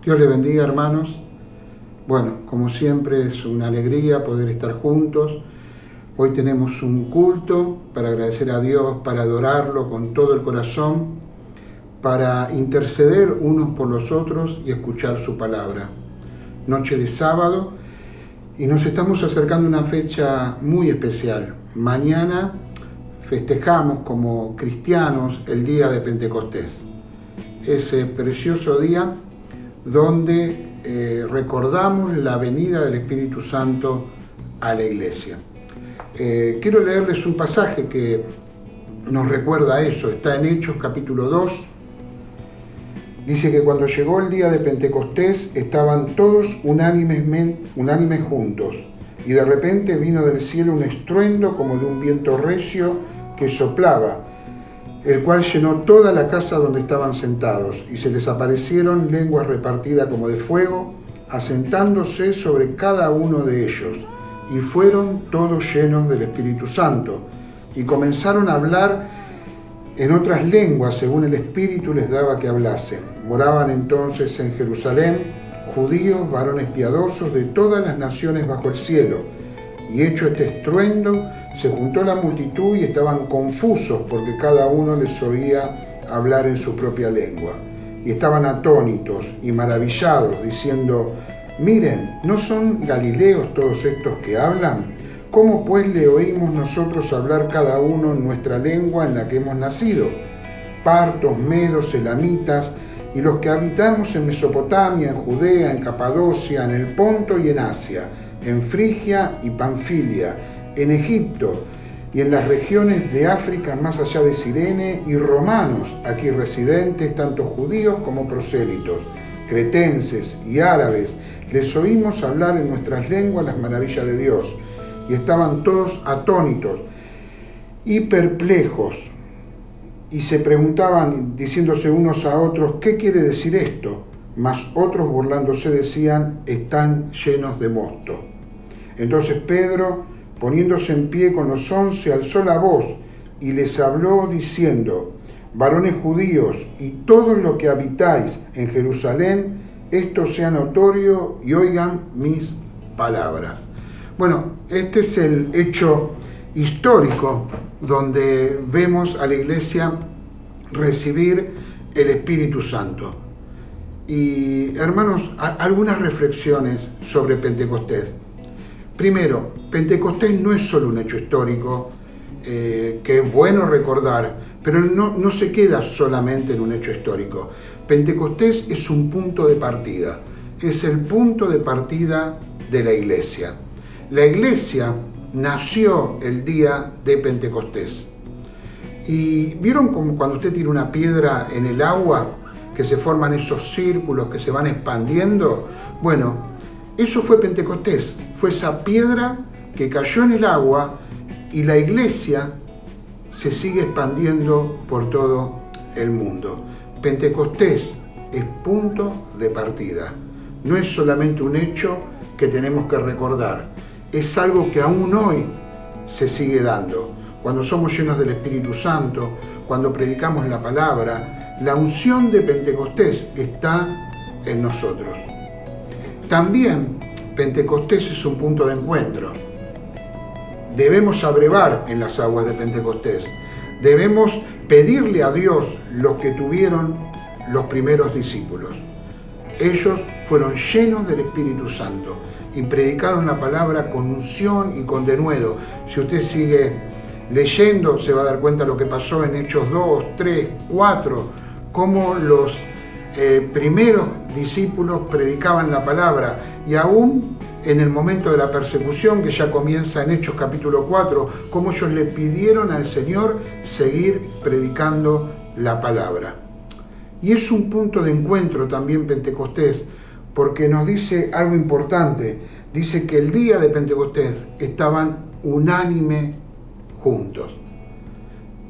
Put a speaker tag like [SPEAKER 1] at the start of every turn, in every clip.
[SPEAKER 1] Dios les bendiga, hermanos. Bueno, como siempre es una alegría poder estar juntos. Hoy tenemos un culto para agradecer a Dios, para adorarlo con todo el corazón, para interceder unos por los otros y escuchar su palabra. Noche de sábado y nos estamos acercando a una fecha muy especial. Mañana festejamos como cristianos el día de Pentecostés. Ese precioso día donde recordamos la venida del Espíritu Santo a la iglesia. Quiero leerles un pasaje que nos recuerda eso. Está en Hechos capítulo 2. Dice que cuando llegó el día de Pentecostés estaban todos unánimes juntos, y de repente vino del cielo un estruendo como de un viento recio que soplaba, el cual llenó toda la casa donde estaban sentados, y se les aparecieron lenguas repartidas como de fuego, asentándose sobre cada uno de ellos, y fueron todos llenos del Espíritu Santo, y comenzaron a hablar en otras lenguas según el Espíritu les daba que hablasen. Moraban entonces en Jerusalén judíos, varones piadosos de todas las naciones bajo el cielo, y hecho este estruendo, se juntó la multitud y estaban confusos porque cada uno les oía hablar en su propia lengua. Y estaban atónitos y maravillados, diciendo: miren, ¿no son galileos todos estos que hablan? ¿Cómo pues le oímos nosotros hablar cada uno en nuestra lengua en la que hemos nacido? Partos, medos, elamitas, y los que habitamos en Mesopotamia, en Judea, en Capadocia, en el Ponto y en Asia, en Frigia y Panfilia, en Egipto y en las regiones de África más allá de Cirene, y romanos aquí residentes, tanto judíos como prosélitos, cretenses y árabes, les oímos hablar en nuestras lenguas las maravillas de Dios, y estaban todos atónitos y perplejos, y se preguntaban, diciéndose unos a otros: ¿qué quiere decir esto? Mas otros, burlándose, decían: están llenos de mosto. Entonces Pedro, poniéndose en pie con los 11, alzó la voz y les habló diciendo: varones judíos y todos los que habitáis en Jerusalén, esto sea notorio y oigan mis palabras. Bueno, este es el hecho histórico donde vemos a la iglesia recibir el Espíritu Santo. Y hermanos, algunas reflexiones sobre Pentecostés. Primero, Pentecostés no es solo un hecho histórico que es bueno recordar, pero no se queda solamente en un hecho histórico. Pentecostés es un punto de partida, es el punto de partida de la iglesia. La iglesia nació el día de Pentecostés. ¿Y vieron como cuando usted tira una piedra en el agua, que se forman esos círculos que se van expandiendo? Bueno, eso fue Pentecostés, fue esa piedra que cayó en el agua, y la iglesia se sigue expandiendo por todo el mundo. Pentecostés es punto de partida, no es solamente un hecho que tenemos que recordar, es algo que aún hoy se sigue dando. Cuando somos llenos del Espíritu Santo, cuando predicamos la palabra, la unción de Pentecostés está en nosotros. También Pentecostés es un punto de encuentro. Debemos abrevar en las aguas de Pentecostés. Debemos pedirle a Dios lo que tuvieron los primeros discípulos. Ellos fueron llenos del Espíritu Santo y predicaron la palabra con unción y con denuedo. Si usted sigue leyendo, se va a dar cuenta de lo que pasó en Hechos 2, 3, 4, cómo los primeros discípulos predicaban la palabra, y aún en el momento de la persecución, que ya comienza en Hechos capítulo 4, cómo ellos le pidieron al Señor seguir predicando la palabra. Y es un punto de encuentro también Pentecostés, porque nos dice algo importante. Dice que el día de Pentecostés estaban unánime juntos.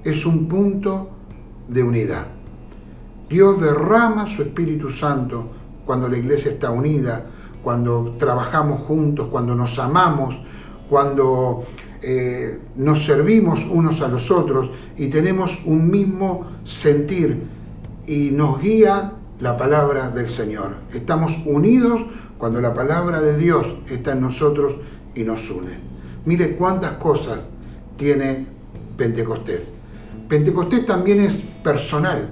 [SPEAKER 1] Es un punto de unidad. Dios derrama su Espíritu Santo cuando la iglesia está unida, cuando trabajamos juntos, cuando nos amamos, cuando nos servimos unos a los otros y tenemos un mismo sentir, y nos guía la palabra del Señor. Estamos unidos cuando la palabra de Dios está en nosotros y nos une. Mire cuántas cosas tiene Pentecostés. Pentecostés también es personal.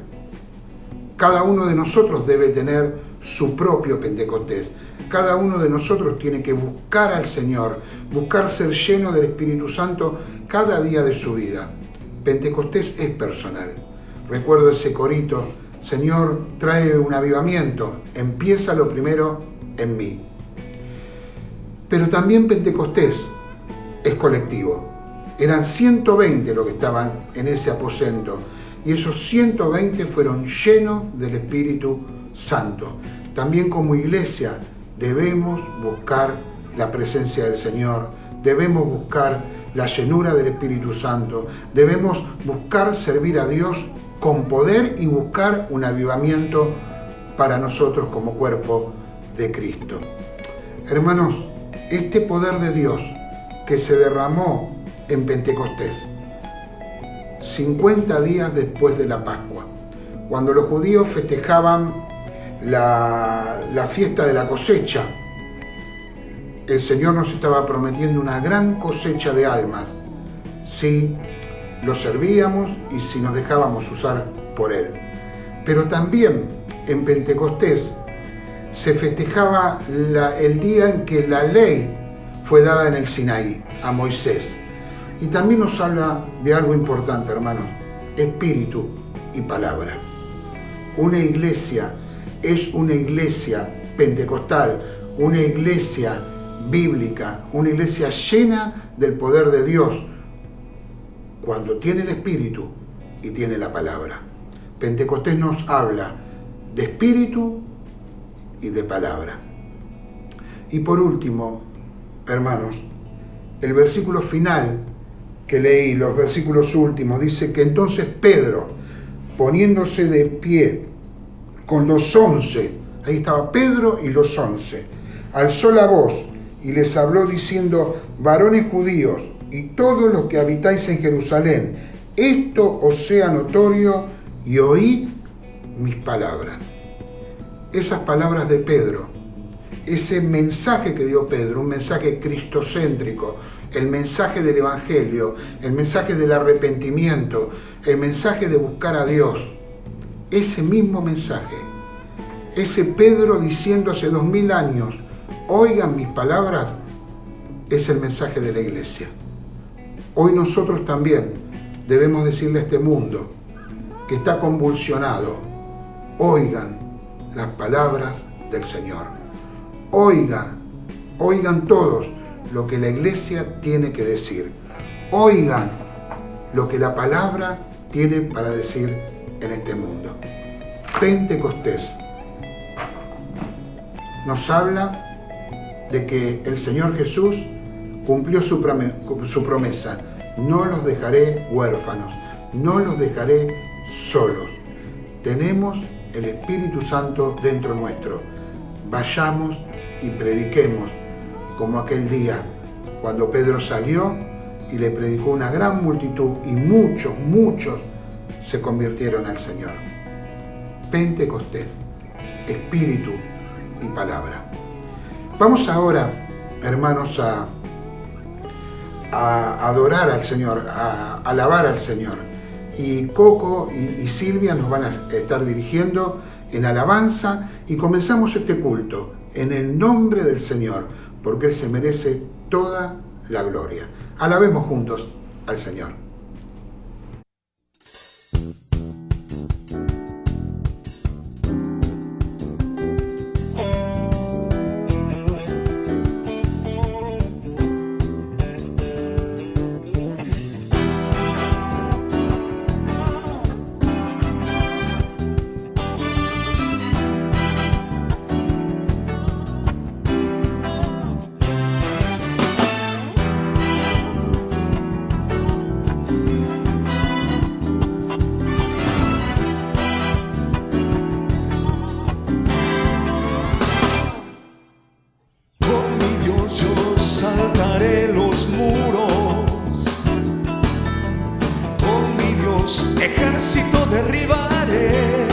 [SPEAKER 1] Cada uno de nosotros debe tener su propio Pentecostés. Cada uno de nosotros tiene que buscar al Señor, buscar ser lleno del Espíritu Santo cada día de su vida. Pentecostés es personal. Recuerdo ese corito: Señor, trae un avivamiento, empieza lo primero en mí. Pero también Pentecostés es colectivo. Eran 120 los que estaban en ese aposento, y esos 120 fueron llenos del Espíritu Santo. También como iglesia debemos buscar la presencia del Señor, debemos buscar la llenura del Espíritu Santo, debemos buscar servir a Dios con poder y buscar un avivamiento para nosotros como cuerpo de Cristo. Hermanos, este poder de Dios que se derramó en Pentecostés, 50 días después de la Pascua, cuando los judíos festejaban la fiesta de la cosecha, el Señor nos estaba prometiendo una gran cosecha de almas si lo servíamos y si nos dejábamos usar por Él. Pero también en Pentecostés se festejaba el día en que la ley fue dada en el Sinaí a Moisés. Y también nos habla de algo importante, hermanos: espíritu y palabra. Una iglesia es una iglesia pentecostal, una iglesia bíblica, una iglesia llena del poder de Dios, cuando tiene el Espíritu y tiene la palabra. Pentecostés nos habla de espíritu y de palabra. Y por último, hermanos, el versículo final que leí, los versículos últimos, dice que entonces Pedro, poniéndose de pie con los 11, ahí estaba Pedro y los 11, alzó la voz y les habló diciendo: varones judíos y todos los que habitáis en Jerusalén, esto os sea notorio y oíd mis palabras. Esas palabras de Pedro, ese mensaje que dio Pedro, un mensaje cristocéntrico, el mensaje del Evangelio, el mensaje del arrepentimiento, el mensaje de buscar a Dios, ese mismo mensaje, ese Pedro diciendo hace 2000 años: oigan mis palabras, es el mensaje de la iglesia. Hoy nosotros también debemos decirle a este mundo que está convulsionado: oigan las palabras del Señor. Oigan todos lo que la iglesia tiene que decir. Oigan lo que la palabra tiene para decir en este mundo. Pentecostés nos habla de que el Señor Jesús cumplió su promesa: no los dejaré huérfanos, no los dejaré solos. Tenemos el Espíritu Santo dentro nuestro. Vayamos y prediquemos, como aquel día cuando Pedro salió y le predicó una gran multitud y muchos se convirtieron al Señor. Pentecostés, Espíritu y palabra. Vamos ahora, hermanos, a adorar al Señor, a alabar al Señor. Y Coco y Silvia nos van a estar dirigiendo en alabanza, y comenzamos este culto en el nombre del Señor, porque Él se merece toda la gloria. Alabemos juntos al Señor.
[SPEAKER 2] Saltaré los muros, con mi Dios ejército derribaré.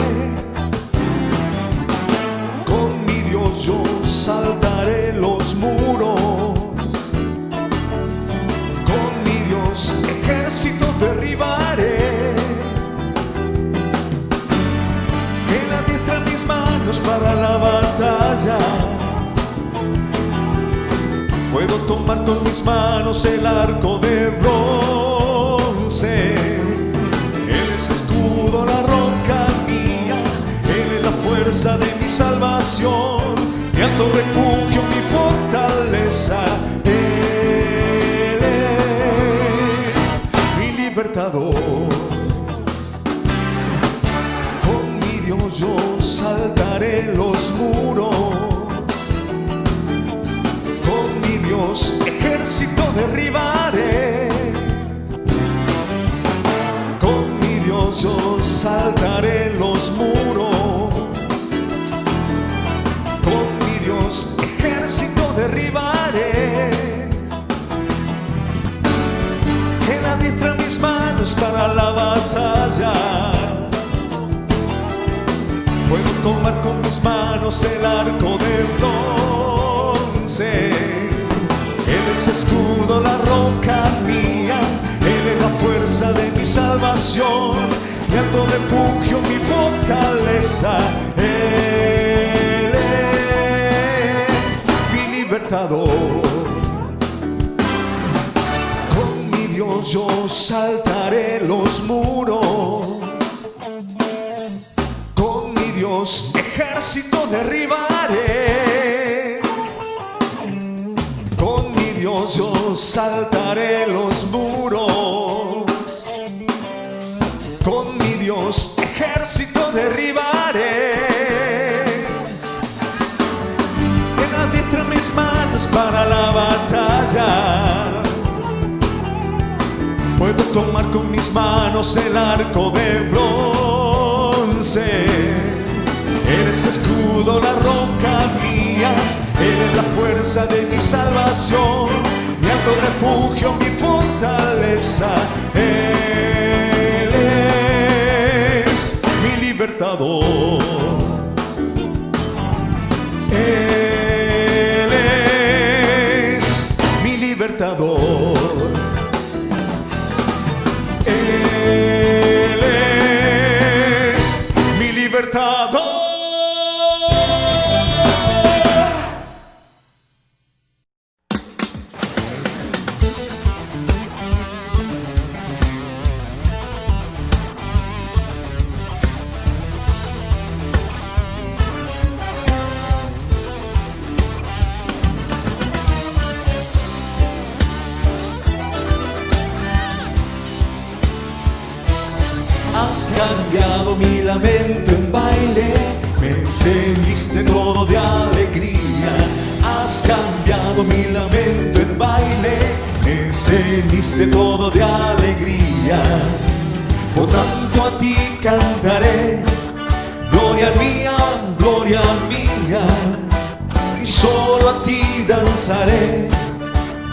[SPEAKER 2] mis manos el arco de bronce. Él es escudo, la roca mía, Él es la fuerza de mi salvación, mi alto refugio, mi fortaleza. Él es mi libertador. Con mi Dios yo saltaré los muros, con mi Dios ejército derribaré. Con mi Dios yo saltaré los muros, con mi Dios ejército derribaré. Él adiestra mis manos para la batalla, puedo tomar con mis manos el arco de bronce. Él es escudo, la roca mía, Él es la fuerza de mi salvación, mi alto refugio, mi fortaleza. Él es mi libertador. Con mi Dios yo saltaré los muros, con mi Dios ejército derribaré. Con mi Dios yo saltaré los muros, con mi Dios ejército derribaré. Él adiestra mis manos para la batalla, puedo tomar con mis manos el arco de bronce. Él es escudo, la roca mía, Él es la fuerza de mi salvación, mi alto refugio, mi fortaleza. Él es mi libertador. Él es mi libertador. Él es mi libertador. Has cambiado mi lamento en baile, me encendiste todo de alegría. Has cambiado mi lamento en baile, me encendiste todo de alegría. Por tanto a ti cantaré, gloria mía, y solo a ti danzaré,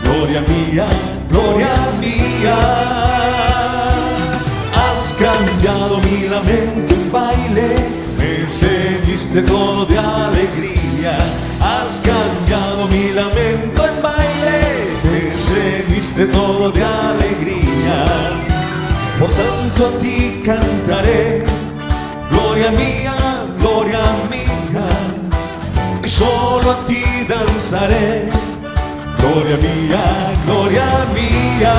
[SPEAKER 2] gloria mía, gloria mía. Has cambiado mi lamento en baile, me encendiste todo de alegría. Has cambiado mi lamento en baile, me encendiste todo de alegría. Por tanto a ti cantaré, gloria mía, y solo a ti danzaré, gloria mía, gloria mía.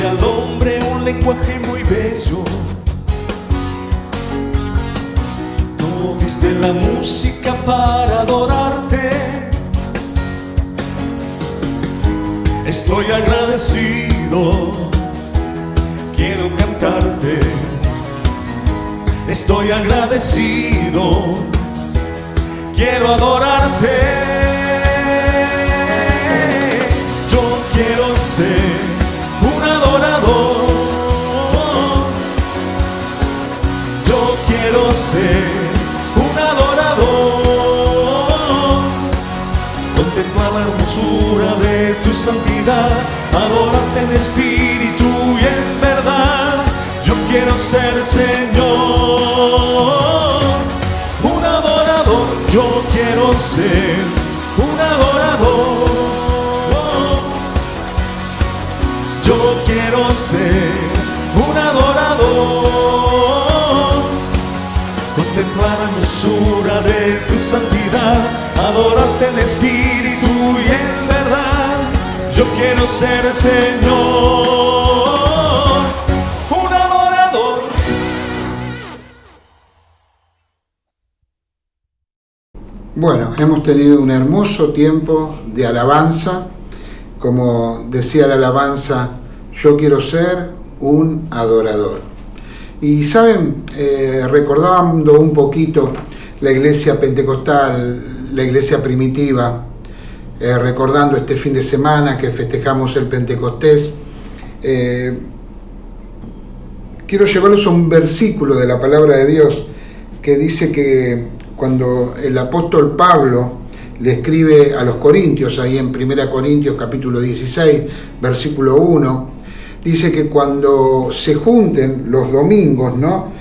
[SPEAKER 2] Al hombre un lenguaje muy bello, tú diste la música para adorarte. Estoy agradecido, quiero cantarte. Estoy agradecido, quiero adorarte. Yo quiero ser un adorador, yo quiero ser un adorador, contemplar la hermosura de tu santidad, adorarte en espíritu y en verdad. Yo quiero ser, Señor, un adorador. ser un adorador. Yo quiero ser un adorador. Contemplar la hermosura de tu santidad, adorarte en espíritu y en verdad. Yo quiero ser, Señor, un adorador.
[SPEAKER 1] Bueno, hemos tenido un hermoso tiempo de alabanza. Como decía la alabanza, yo quiero ser un adorador. Y saben, recordando un poquito la iglesia pentecostal, la iglesia primitiva, recordando este fin de semana que festejamos el Pentecostés, quiero llevarlos a un versículo de la palabra de Dios que dice que cuando el apóstol Pablo le escribe a los corintios, ahí en 1 Corintios capítulo 16, versículo 1, dice que cuando se junten los domingos, ¿no?,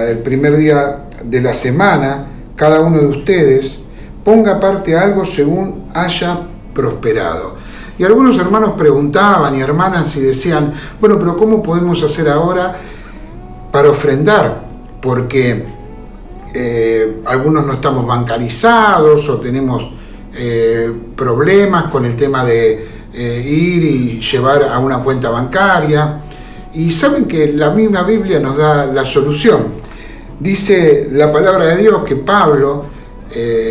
[SPEAKER 1] el primer día de la semana, cada uno de ustedes ponga aparte algo según haya prosperado. Y algunos hermanos preguntaban y hermanas y decían, bueno, pero ¿cómo podemos hacer ahora para ofrendar? Porque algunos no estamos bancarizados o tenemos problemas con el tema de ir y llevar a una cuenta bancaria. Y saben que la misma Biblia nos da la solución. Dice la palabra de Dios que Pablo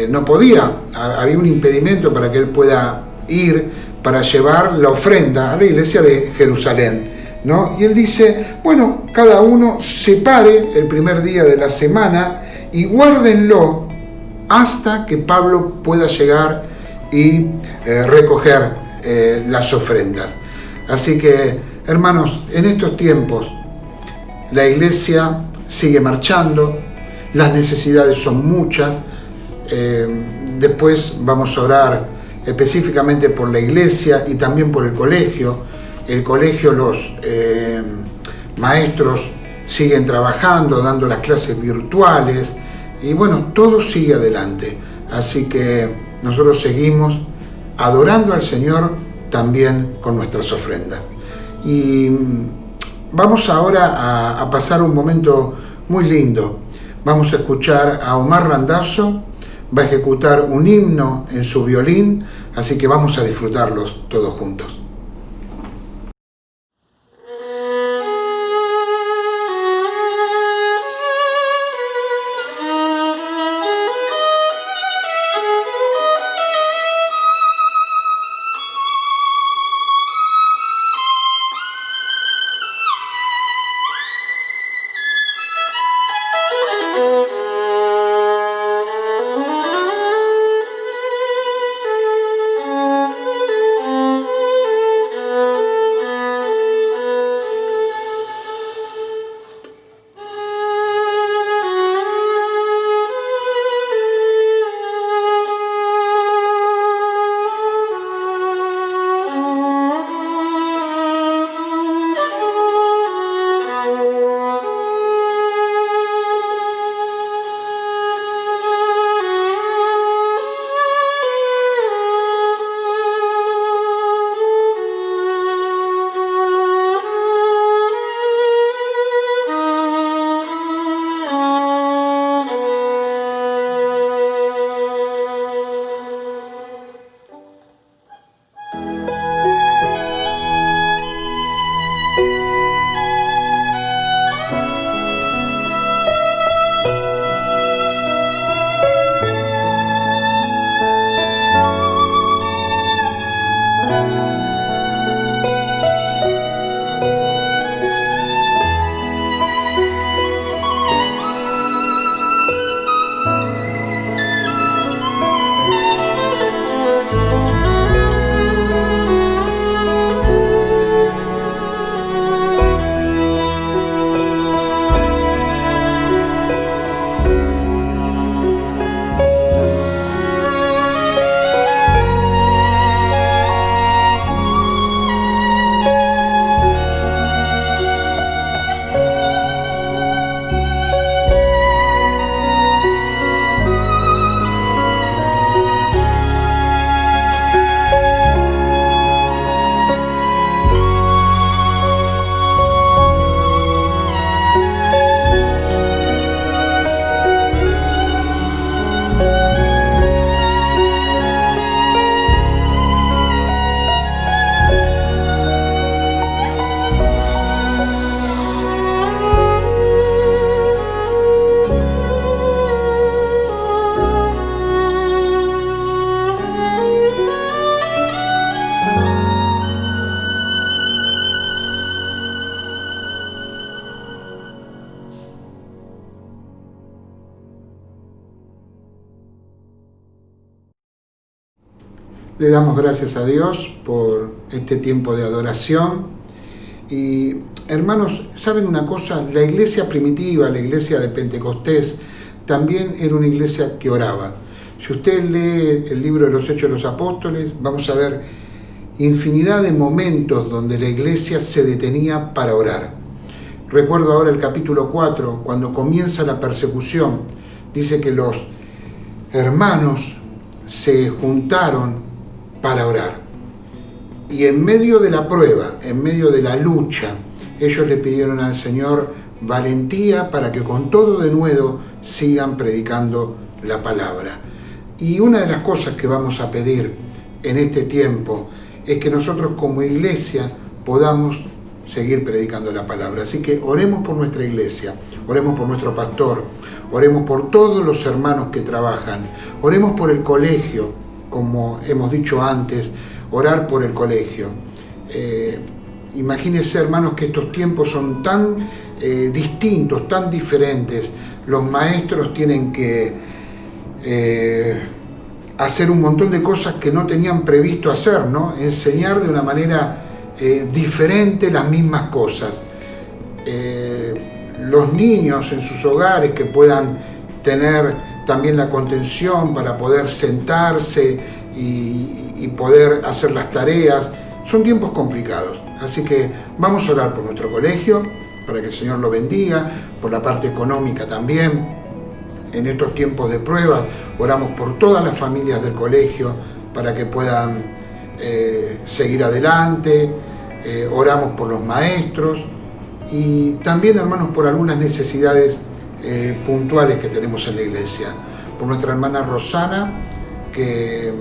[SPEAKER 1] no podía, había un impedimento para que él pueda ir para llevar la ofrenda a la iglesia de Jerusalén, ¿no? Y él dice, bueno, cada uno separe el primer día de la semana y guárdenlo hasta que Pablo pueda llegar y recoger las ofrendas. Así que, hermanos, en estos tiempos la iglesia sigue marchando, las necesidades son muchas. Después vamos a orar específicamente por la iglesia y también por el colegio. El colegio, los maestros siguen trabajando, dando las clases virtuales y bueno, todo sigue adelante. Así que nosotros seguimos adorando al Señor también con nuestras ofrendas. Y vamos ahora a pasar un momento muy lindo. Vamos a escuchar a Omar Randazzo, va a ejecutar un himno en su violín, así que vamos a disfrutarlos todos juntos. Le damos gracias a Dios por este tiempo de adoración. Y hermanos, ¿saben una cosa? La iglesia primitiva, la iglesia de Pentecostés, también era una iglesia que oraba. Si usted lee el libro de los Hechos de los Apóstoles, vamos a ver infinidad de momentos donde la iglesia se detenía para orar. Recuerdo ahora el capítulo 4, cuando comienza la persecución, dice que los hermanos se juntaron para orar. Y en medio de la prueba, en medio de la lucha, ellos le pidieron al Señor valentía para que con todo de nuevo sigan predicando la palabra. Y una de las cosas que vamos a pedir en este tiempo es que nosotros como iglesia podamos seguir predicando la palabra. Así que oremos por nuestra iglesia, oremos por nuestro pastor, oremos por todos los hermanos que trabajan, oremos por el colegio, como hemos dicho antes, orar por el colegio. Imagínense, hermanos, que estos tiempos son tan distintos, tan diferentes. Los maestros tienen que hacer un montón de cosas que no tenían previsto hacer, ¿no? Enseñar de una manera diferente las mismas cosas. Los niños en sus hogares que puedan tener también la contención para poder sentarse y poder hacer las tareas. Son tiempos complicados, así que vamos a orar por nuestro colegio, para que el Señor lo bendiga, por la parte económica también. En estos tiempos de prueba, oramos por todas las familias del colegio para que puedan seguir adelante, oramos por los maestros y también, hermanos, por algunas necesidades puntuales que tenemos en la iglesia. Por nuestra hermana Rosana, que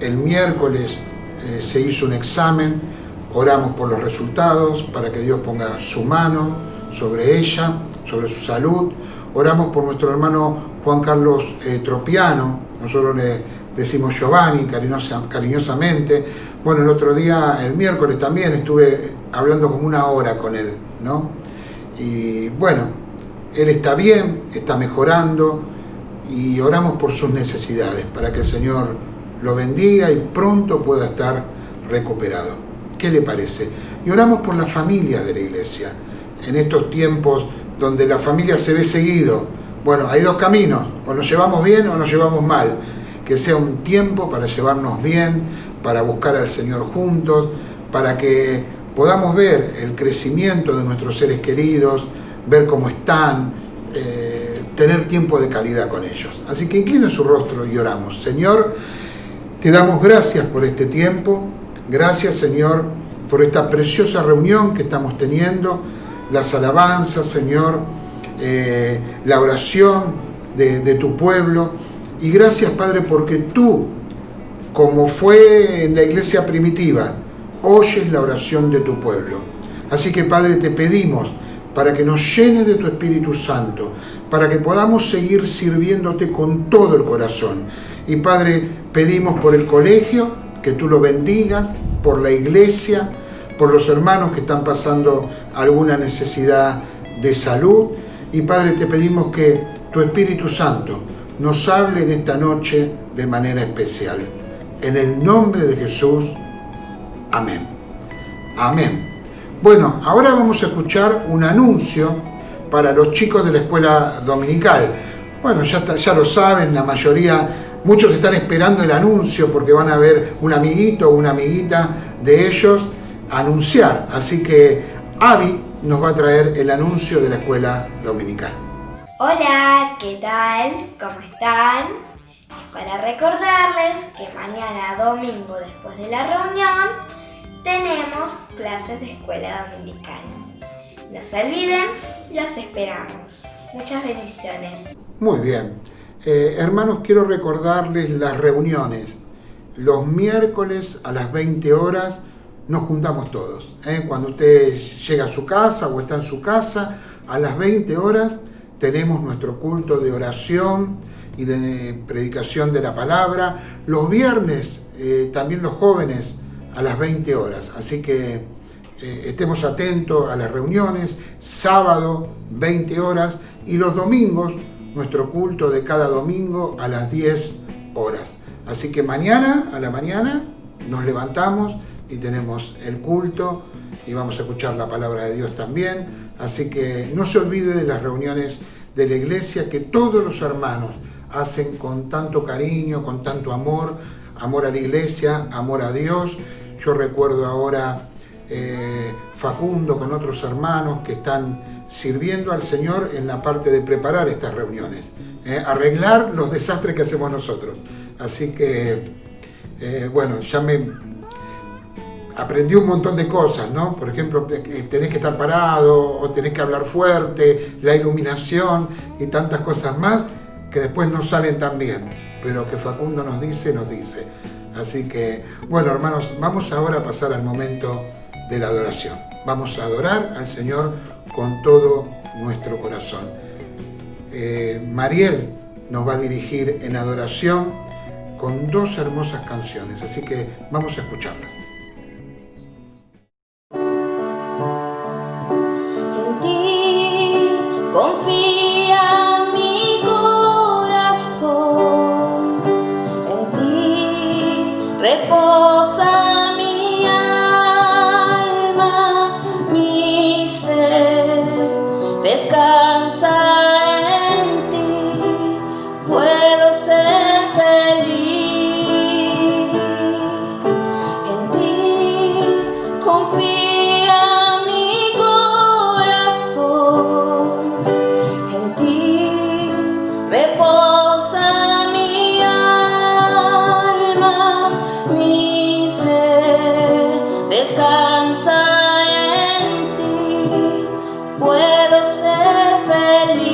[SPEAKER 1] el miércoles se hizo un examen, oramos por los resultados, para que Dios ponga su mano sobre ella, sobre su salud. Oramos por nuestro hermano Juan Carlos Tropiano, nosotros le decimos Giovanni cariñosamente. Bueno, el otro día, el miércoles también, estuve hablando como 1 hora con él, ¿no? Y bueno, él está bien, está mejorando y oramos por sus necesidades, para que el Señor lo bendiga y pronto pueda estar recuperado. ¿Qué le parece? Y oramos por las familias de la iglesia. En estos tiempos donde la familia se ve seguido, bueno, hay 2 caminos, o nos llevamos bien o nos llevamos mal. Que sea un tiempo para llevarnos bien, para buscar al Señor juntos, para que podamos ver el crecimiento de nuestros seres queridos, ver cómo están, tener tiempo de calidad con ellos. Así que inclina su rostro y oramos. Señor, te damos gracias por este tiempo, gracias, Señor, por esta preciosa reunión que estamos teniendo, las alabanzas, Señor, la oración de tu pueblo, y gracias, Padre, porque tú, como fue en la iglesia primitiva, oyes la oración de tu pueblo. Así que, Padre, te pedimos para que nos llenes de tu Espíritu Santo, para que podamos seguir sirviéndote con todo el corazón. Y, Padre, pedimos por el colegio, que tú lo bendigas, por la iglesia, por los hermanos que están pasando alguna necesidad de salud. Y, Padre, te pedimos que tu Espíritu Santo nos hable en esta noche de manera especial. En el nombre de Jesús, amén. Amén. Bueno, ahora vamos a escuchar un anuncio para los chicos de la escuela dominical. Bueno, ya lo saben, la mayoría, muchos están esperando el anuncio porque van a ver un amiguito o una amiguita de ellos anunciar. Así que Abby nos va a traer el anuncio de la escuela dominical.
[SPEAKER 3] Hola, ¿qué tal? ¿Cómo están? Para recordarles que mañana domingo, después de la reunión, tenemos clases de escuela dominical. No se olviden, los esperamos. Muchas bendiciones.
[SPEAKER 1] Muy bien. Hermanos, quiero recordarles las reuniones. Los miércoles a las 20 horas nos juntamos todos. Cuando usted llega a su casa o está en su casa, a las 20 horas tenemos nuestro culto de oración y de predicación de la palabra. Los viernes también los jóvenes a las 20 horas. Así que estemos atentos a las reuniones. Sábado 20 horas y los domingos nuestro culto de cada domingo a las 10 horas. Así que mañana, a la mañana, nos levantamos y tenemos el culto y vamos a escuchar la palabra de Dios también. Así que no se olvide de las reuniones de la iglesia que todos los hermanos hacen con tanto cariño, con tanto amor, amor a la iglesia, amor a Dios. Yo recuerdo ahora Facundo con otros hermanos que están sirviendo al Señor en la parte de preparar estas reuniones, arreglar los desastres que hacemos nosotros. Así que, bueno, ya aprendí un montón de cosas, ¿no? Por ejemplo, tenés que estar parado o tenés que hablar fuerte, la iluminación y tantas cosas más que después no salen tan bien, pero que Facundo nos dice. Así que, bueno, hermanos, vamos ahora a pasar al momento de la adoración. Vamos a adorar al Señor con todo nuestro corazón. Mariel nos va a dirigir en adoración con 2 hermosas canciones, así que vamos a escucharlas.
[SPEAKER 4] En ti confía mi corazón, en ti reposa mi alma, mi ser descansa en ti, puedo ser feliz. En ti confía mi corazón, en ti reposa mi alma, mi ser descansa en ti, puedo ser feliz,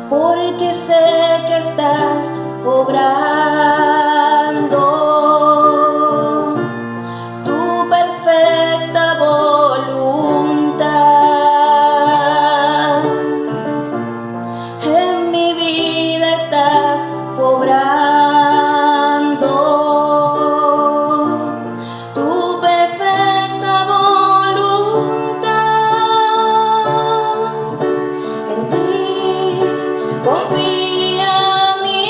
[SPEAKER 4] porque sé que estás obrando tu perfecta voluntad. En mi vida estás obrando tu perfecta voluntad. En ti confía mi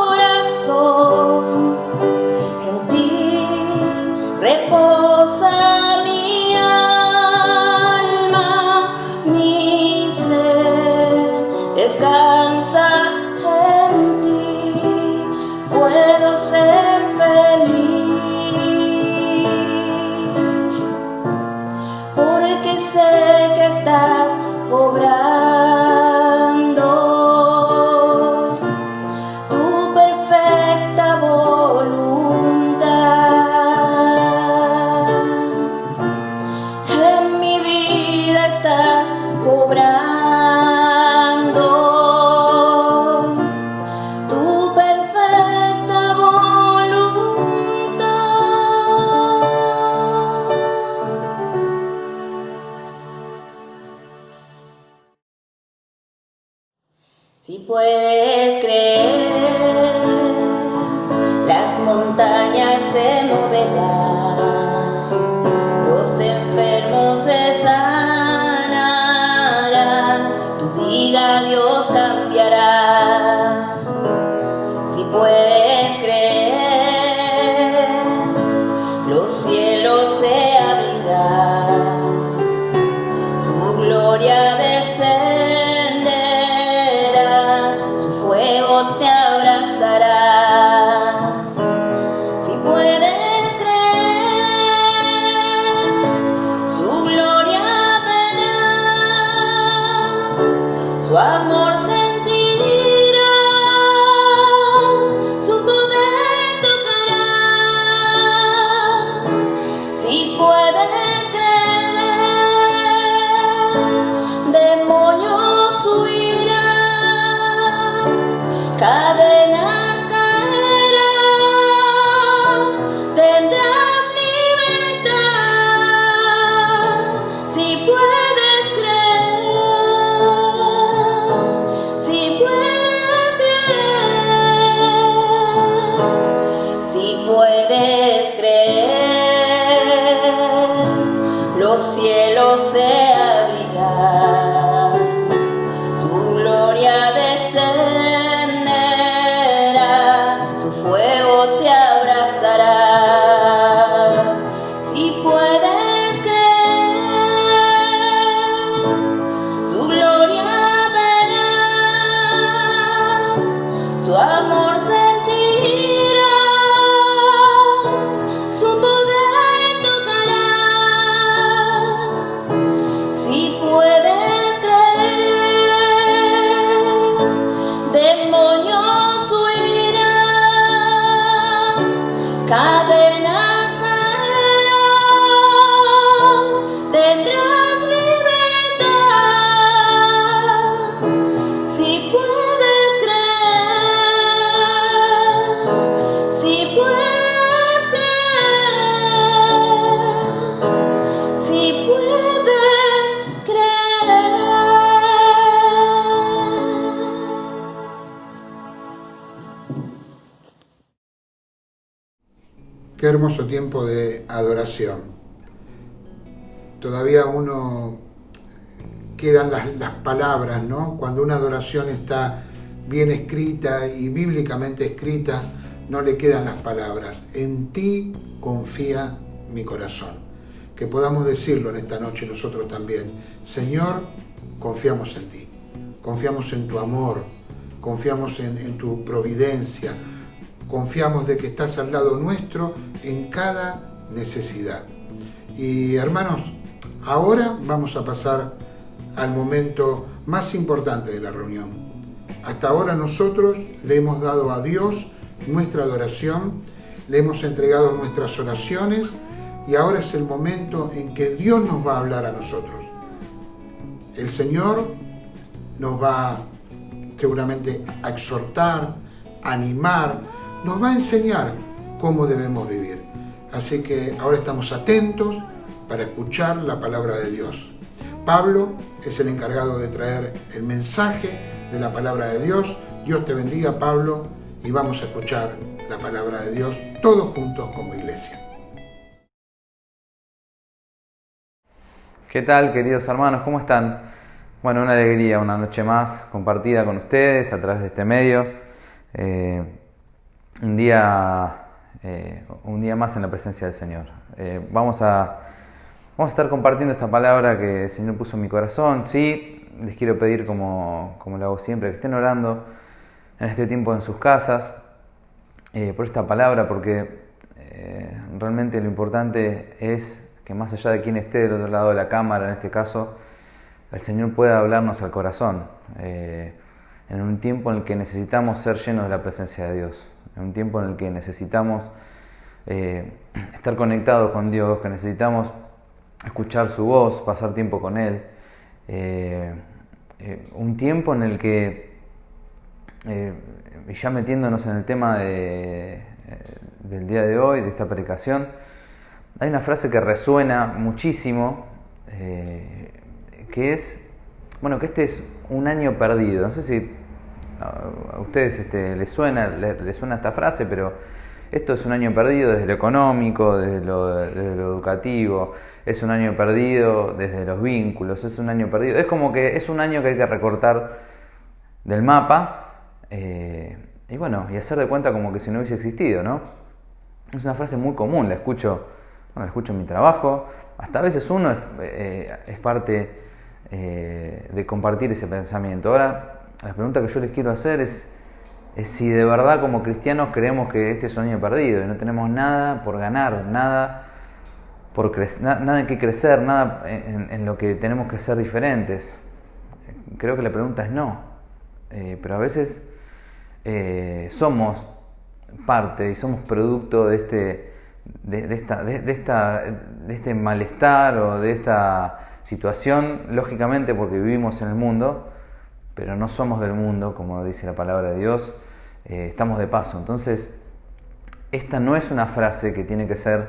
[SPEAKER 4] corazón, en ti reposa mi alma, mi ser descansa en ti, puedo ser feliz, porque sé que estás obrando tu perfecta voluntad. En mi vida estás obrando tu perfecta voluntad. Si puedes creer, las montañas se moverán, los enfermos se sanarán, tu vida Dios cambiará. Si puedes creer, los cielos se abrirán, su gloria descenderá, su fuego te abrazará. Si puedes creer, su gloria verás, su amor sentirás, su
[SPEAKER 1] Qué hermoso tiempo de adoración. Todavía quedan las palabras, ¿no? Cuando una adoración está bien escrita y bíblicamente escrita, no le quedan las palabras. En ti confía mi corazón. Que podamos decirlo en esta noche nosotros también. Señor, confiamos en ti. Confiamos en tu amor. Confiamos en tu providencia. Confiamos de que estás al lado nuestro en cada necesidad. Y hermanos, ahora vamos a pasar al momento más importante de la reunión. Hasta ahora nosotros le hemos dado a Dios nuestra adoración, le hemos entregado nuestras oraciones y ahora es el momento en que Dios nos va a hablar a nosotros. El Señor nos va seguramente a exhortar, a animar, nos va a enseñar cómo debemos vivir. Así que ahora estamos atentos para escuchar la palabra de Dios. Pablo es el encargado de traer el mensaje de la palabra de Dios. Dios te bendiga, Pablo, y vamos a escuchar la palabra de Dios todos juntos como iglesia.
[SPEAKER 5] ¿Qué tal, queridos hermanos? ¿Cómo están? Bueno, una alegría, una noche más compartida con ustedes a través de este medio. Un día más en la presencia del Señor. Vamos a estar compartiendo esta palabra que el Señor puso en mi corazón. Sí, les quiero pedir, como lo hago siempre, que estén orando en este tiempo en sus casas por esta palabra, porque realmente lo importante es que más allá de quien esté del otro lado de la cámara, en este caso, el Señor pueda hablarnos al corazón. En un tiempo en el que necesitamos ser llenos de la presencia de Dios, en un tiempo en el que necesitamos estar conectados con Dios, que necesitamos escuchar su voz, pasar tiempo con Él, un tiempo en el que, ya metiéndonos en el tema del día de hoy, de esta predicación, hay una frase que resuena muchísimo, que es, que este es un año perdido. No sé si a ustedes les suena esta frase, pero esto es un año perdido desde lo económico, desde lo educativo, es un año perdido desde los vínculos, es un año perdido. Es como que es un año que hay que recortar del mapa y hacer de cuenta como que si no hubiese existido, ¿no? Es una frase muy común, la escucho en mi trabajo, hasta a veces uno es parte de compartir ese pensamiento. Ahora, la pregunta que yo les quiero hacer es si de verdad como cristianos creemos que este es un año perdido y no tenemos nada por ganar, nada en que crecer, nada en lo que tenemos que ser diferentes. Creo que la pregunta es no, pero a veces somos parte y somos producto de este malestar o de esta situación, lógicamente porque vivimos en el mundo, pero no somos del mundo, como dice la palabra de Dios, estamos de paso. Entonces, esta no es una frase que tiene que ser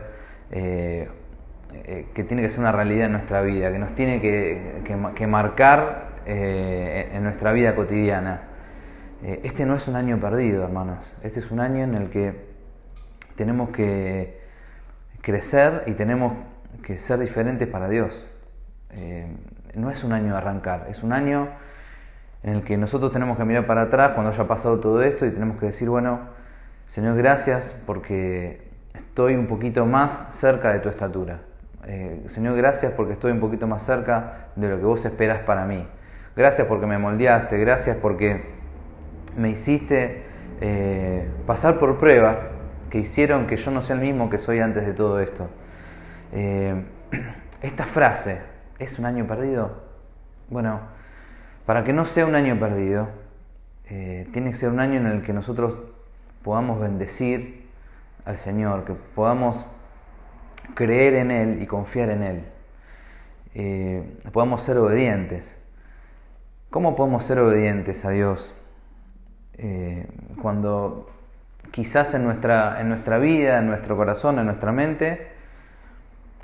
[SPEAKER 5] una realidad en nuestra vida, que nos tiene que marcar en nuestra vida cotidiana. Este no es un año perdido, hermanos. Este es un año en el que tenemos que crecer y tenemos que ser diferentes para Dios. No es un año de arrancar, es un año en el que nosotros tenemos que mirar para atrás cuando haya pasado todo esto y tenemos que decir, bueno, Señor, gracias porque estoy un poquito más cerca de tu estatura. Señor, gracias porque estoy un poquito más cerca de lo que vos esperás para mí. Gracias porque me moldeaste, gracias porque me hiciste pasar por pruebas que hicieron que yo no sea el mismo que soy antes de todo esto. Esta frase, ¿es un año perdido? Bueno, para que no sea un año perdido, tiene que ser un año en el que nosotros podamos bendecir al Señor, que podamos creer en Él y confiar en Él. Podamos ser obedientes. ¿Cómo podemos ser obedientes a Dios? Cuando quizás en nuestra vida, en nuestro corazón, en nuestra mente,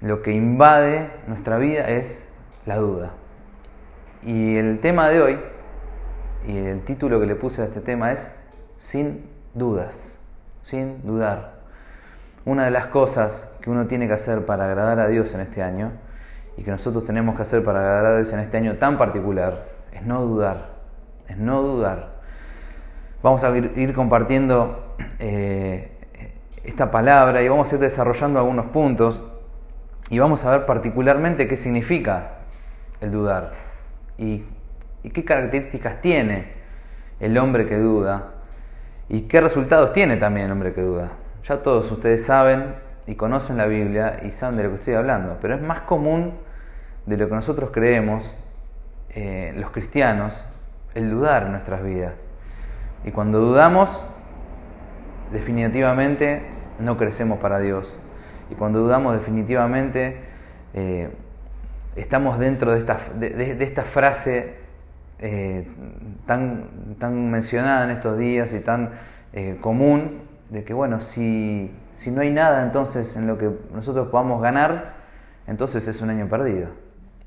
[SPEAKER 5] lo que invade nuestra vida es la duda. Y el tema de hoy, y el título que le puse a este tema es Sin dudas, sin dudar. una de las cosas que uno tiene que hacer para agradar a Dios en este año, y que nosotros tenemos que hacer para agradar a Dios en este año tan particular, es no dudar, es no dudar. Vamos a ir compartiendo esta palabra y vamos a ir desarrollando algunos puntos y vamos a ver particularmente qué significa el dudar y qué características tiene el hombre que duda y qué resultados tiene también el hombre que duda. Ya todos ustedes saben y conocen la Biblia y saben de lo que estoy hablando, pero es más común de lo que nosotros creemos, los cristianos, el dudar en nuestras vidas. Y cuando dudamos, definitivamente no crecemos para Dios. Y cuando dudamos, definitivamente estamos dentro de esta frase tan mencionada en estos días y tan común, de que bueno, si no hay nada entonces en lo que nosotros podamos ganar, entonces es un año perdido.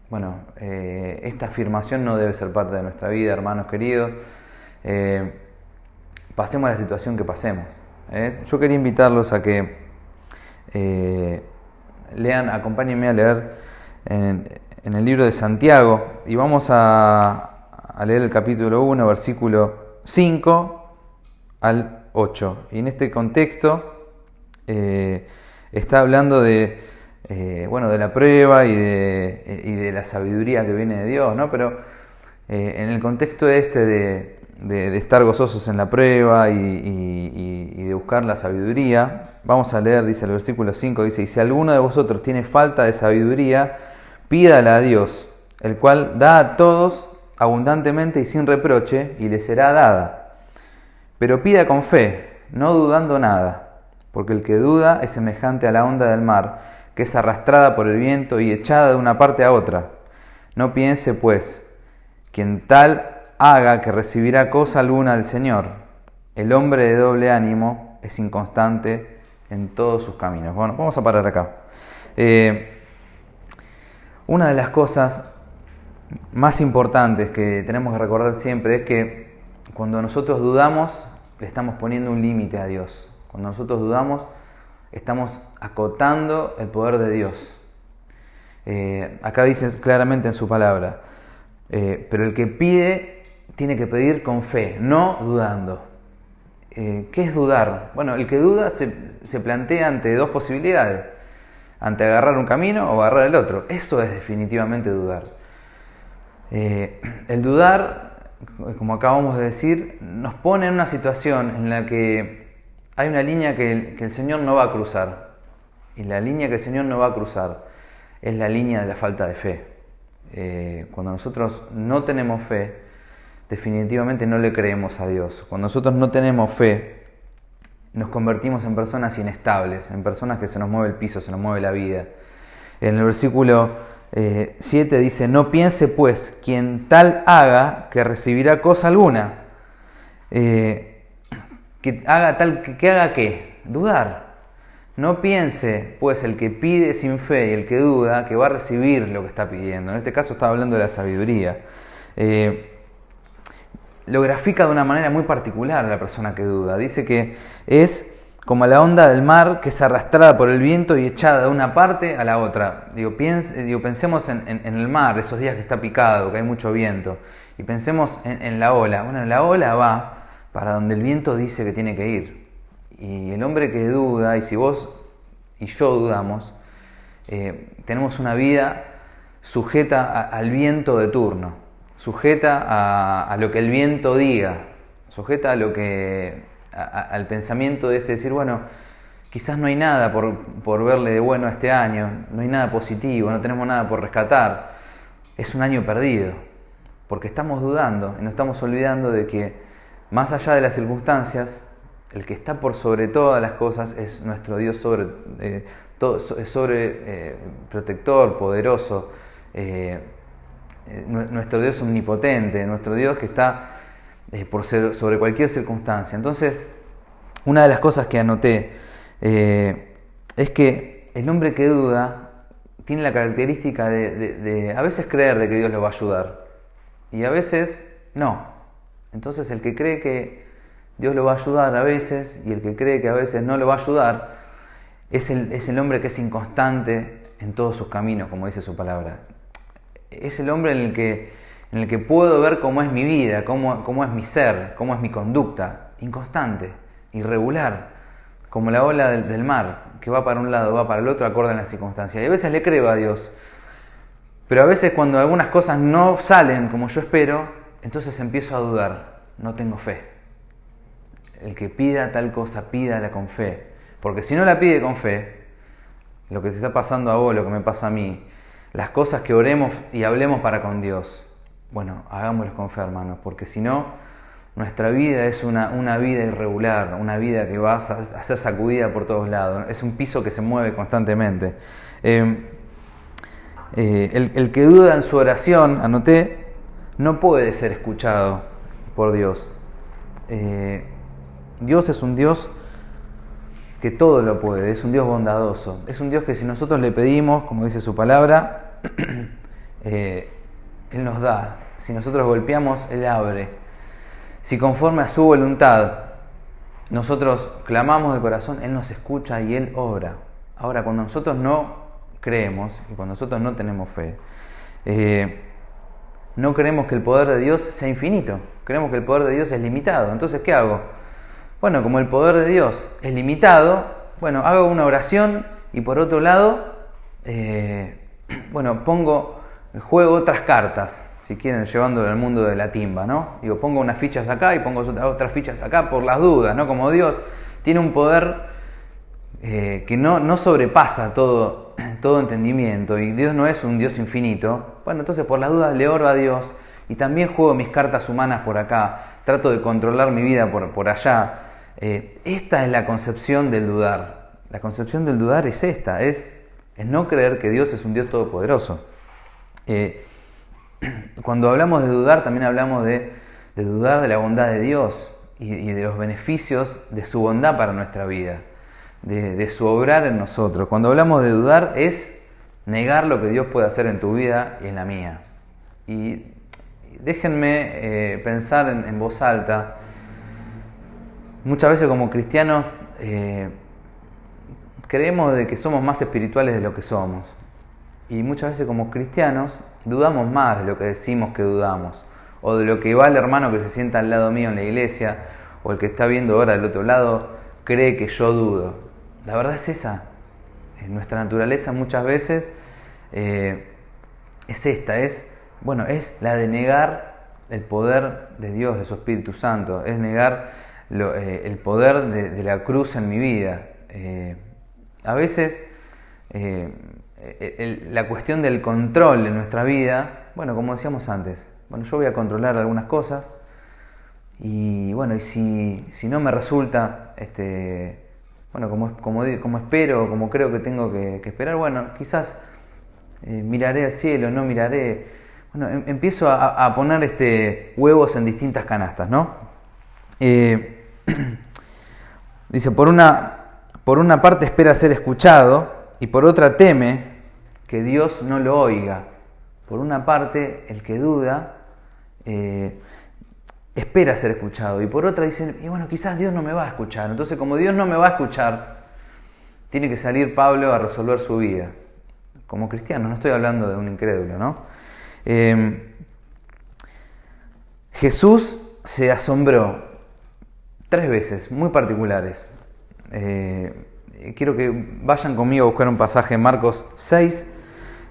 [SPEAKER 5] Bueno, esta afirmación no debe ser parte de nuestra vida, hermanos queridos. Pasemos a la situación que pasemos. Yo quería invitarlos a que lean, acompáñenme a leer en el libro de Santiago, y vamos a leer el capítulo 1, versículo 5 al 8. Y en este contexto está hablando de la prueba y de la sabiduría que viene de Dios, ¿no? Pero en el contexto de estar gozosos en la prueba y de buscar la sabiduría, vamos a leer, dice el versículo 5, dice: y si alguno de vosotros tiene falta de sabiduría, pídala a Dios, el cual da a todos abundantemente y sin reproche, y le será dada. Pero pida con fe, no dudando nada, porque el que duda es semejante a la onda del mar, que es arrastrada por el viento y echada de una parte a otra. No piense, pues, quien tal haga que recibirá cosa alguna del Señor. El hombre de doble ánimo es inconstante en todos sus caminos. Bueno, vamos a parar acá. Una de las cosas más importantes que tenemos que recordar siempre es que cuando nosotros dudamos, le estamos poniendo un límite a Dios. Cuando nosotros dudamos, estamos acotando el poder de Dios. Acá dice claramente en su palabra, pero el que pide tiene que pedir con fe, no dudando. ¿Qué es dudar? Bueno, el que duda se plantea ante dos posibilidades, ante agarrar un camino o agarrar el otro. Eso es definitivamente dudar. El dudar, como acabamos de decir, nos pone en una situación en la que hay una línea que el Señor no va a cruzar. Y la línea que el Señor no va a cruzar es la línea de la falta de fe. Cuando nosotros no tenemos fe, definitivamente no le creemos a Dios. Cuando nosotros no tenemos fe, nos convertimos en personas inestables, en personas que se nos mueve el piso, se nos mueve la vida. En el versículo 7 dice: no piense pues quien tal haga que recibirá cosa alguna. Que haga qué, dudar. No piense pues el que pide sin fe y el que duda que va a recibir lo que está pidiendo. En este caso está hablando de la sabiduría. Lo grafica de una manera muy particular a la persona que duda. Dice que es como la onda del mar que es arrastrada por el viento y echada de una parte a la otra. Pensemos en el mar, esos días que está picado, que hay mucho viento, y pensemos en la ola. Bueno, la ola va para donde el viento dice que tiene que ir. Y el hombre que duda, y si vos y yo dudamos, tenemos una vida sujeta al viento de turno, sujeta a lo que el viento diga, sujeta a lo que al pensamiento de decir, bueno, quizás no hay nada por verle de bueno este año, no hay nada positivo, no tenemos nada por rescatar, es un año perdido, porque estamos dudando y nos estamos olvidando de que más allá de las circunstancias, el que está por sobre todas las cosas es nuestro Dios protector, poderoso, nuestro Dios omnipotente, nuestro Dios que está sobre cualquier circunstancia. Entonces, una de las cosas que anoté es que el hombre que duda tiene la característica de a veces creer de que Dios lo va a ayudar y a veces no. Entonces el que cree que Dios lo va a ayudar a veces y el que cree que a veces no lo va a ayudar, es el hombre que es inconstante en todos sus caminos, como dice su palabra. Es el hombre en el que puedo ver cómo es mi vida, cómo es mi ser, cómo es mi conducta. Inconstante, irregular, como la ola del mar, que va para un lado, va para el otro, acorde a las circunstancias. Y a veces le creo a Dios, pero a veces cuando algunas cosas no salen como yo espero, entonces empiezo a dudar, no tengo fe. El que pida tal cosa, pídala con fe. Porque si no la pide con fe, lo que te está pasando a vos, lo que me pasa a mí, las cosas que oremos y hablemos para con Dios, bueno, hagámoslas con fe, hermanos, porque si no, nuestra vida es una vida irregular, una vida que va a ser sacudida por todos lados. Es un piso que se mueve constantemente. El que duda en su oración, anoté, no puede ser escuchado por Dios. Dios es un Dios que todo lo puede, es un Dios bondadoso. Es un Dios que si nosotros le pedimos, como dice su palabra, Él nos da. Si nosotros golpeamos, Él abre. Si conforme a su voluntad nosotros clamamos de corazón, Él nos escucha y Él obra. Ahora, cuando nosotros no creemos y cuando nosotros no tenemos fe, no creemos que el poder de Dios sea infinito, creemos que el poder de Dios es limitado. Entonces, ¿qué hago? Bueno, como el poder de Dios es limitado, bueno, hago una oración y por otro lado, juego otras cartas, si quieren, llevándolo al mundo de la timba, ¿no? Digo, pongo unas fichas acá y pongo otras fichas acá por las dudas, ¿no? Como Dios tiene un poder que no sobrepasa todo entendimiento y Dios no es un Dios infinito, bueno, entonces por las dudas le oro a Dios y también juego mis cartas humanas por acá, trato de controlar mi vida por allá. Esta es la concepción del dudar. La concepción del dudar es esta, es no creer que Dios es un Dios todopoderoso. Cuando hablamos de dudar, también hablamos de dudar de la bondad de Dios y de los beneficios de su bondad para nuestra vida, de su obrar en nosotros. Cuando hablamos de dudar es negar lo que Dios puede hacer en tu vida y en la mía. Y déjenme pensar en voz alta. Muchas veces como cristianos creemos de que somos más espirituales de lo que somos. Y muchas veces como cristianos dudamos más de lo que decimos que dudamos. O de lo que va el hermano que se sienta al lado mío en la iglesia, o el que está viendo ahora del otro lado, cree que yo dudo. La verdad es esa. Nuestra naturaleza muchas veces es esta, es la de negar el poder de Dios, de su Espíritu Santo, es negar el poder de la cruz en mi vida. A veces la cuestión del control en nuestra vida, bueno, como decíamos antes, bueno, yo voy a controlar algunas cosas y bueno, y si no me resulta como espero, como creo que tengo que esperar, bueno, quizás miraré al cielo, no miraré. Bueno, empiezo a poner huevos en distintas canastas, ¿no? Dice, por una parte espera ser escuchado y por otra teme que Dios no lo oiga. Por una parte, el que duda espera ser escuchado y por otra dice, y bueno, quizás Dios no me va a escuchar. Entonces, como Dios no me va a escuchar, tiene que salir Pablo a resolver su vida. Como cristiano, no estoy hablando de un incrédulo, ¿no? Jesús se asombró 3 veces, muy particulares. Quiero que vayan conmigo a buscar un pasaje en Marcos 6,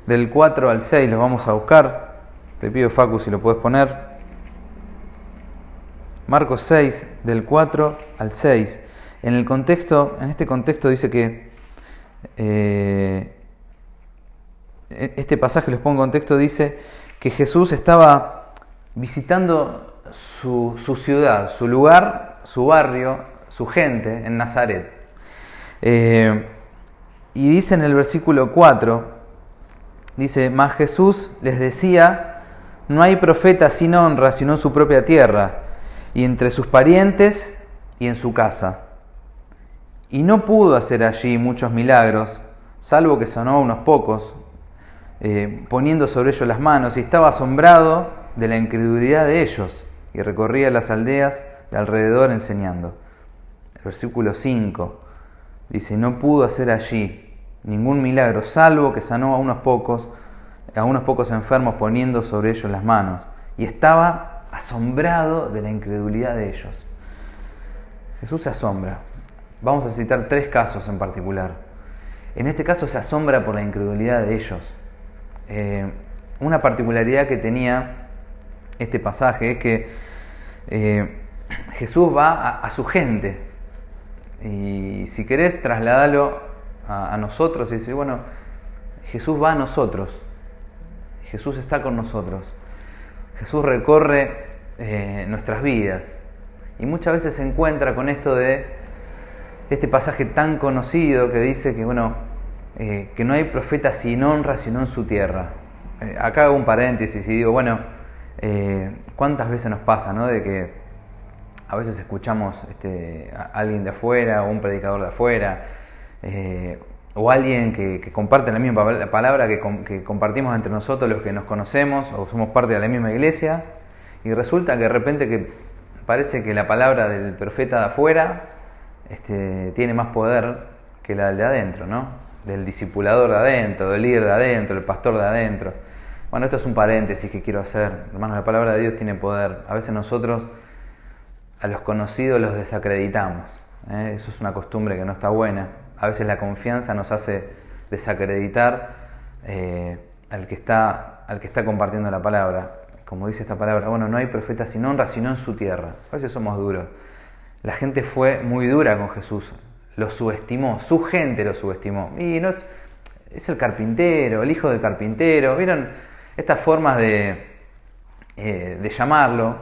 [SPEAKER 5] del 4 al 6, los vamos a buscar. Te pido, Facu, si lo puedes poner. Marcos 6, del 4 al 6. En este contexto dice que este pasaje, les pongo en contexto, dice que Jesús estaba visitando su ciudad, su lugar, su barrio, su gente en Nazaret. Y dice en el versículo 4, dice, mas Jesús les decía, no hay profeta sin honra sino en su propia tierra, y entre sus parientes y en su casa. Y no pudo hacer allí muchos milagros, salvo que sanó a unos pocos, poniendo sobre ellos las manos, y estaba asombrado de la incredulidad de ellos, y recorría las aldeas de alrededor enseñando. El versículo 5 Dice, no pudo hacer allí ningún milagro, salvo que sanó a unos pocos enfermos poniendo sobre ellos las manos. Y estaba asombrado de la incredulidad de ellos. Jesús se asombra. Vamos a citar 3 casos en particular. En este caso se asombra por la incredulidad de ellos. Una particularidad que tenía este pasaje es que Jesús va a su gente. Y si querés trasladarlo a nosotros y decir, bueno, Jesús va a nosotros. Jesús está con nosotros. Jesús recorre nuestras vidas. Y muchas veces se encuentra con esto de este pasaje tan conocido que dice que, bueno, que no hay profeta sin honra sino en su tierra. Acá hago un paréntesis y digo, bueno, ¿cuántas veces nos pasa, ¿no? De que a veces escuchamos a alguien de afuera o un predicador de afuera o alguien que comparte la misma palabra que compartimos entre nosotros los que nos conocemos o somos parte de la misma iglesia, y resulta que de repente que parece que la palabra del profeta de afuera tiene más poder que la del de adentro, ¿no? Del discipulador de adentro, del líder de adentro, del pastor de adentro. Bueno, esto es un paréntesis que quiero hacer. Hermanos, la palabra de Dios tiene poder. A veces nosotros a los conocidos los desacreditamos. Eso es una costumbre que no está buena. A veces la confianza nos hace desacreditar al que está compartiendo la palabra. Como dice esta palabra, bueno, no hay profeta sin honra, sino en su tierra. A veces somos duros. La gente fue muy dura con Jesús. Lo subestimó, su gente lo subestimó. Y no es el carpintero, el hijo del carpintero. ¿Vieron estas formas de llamarlo?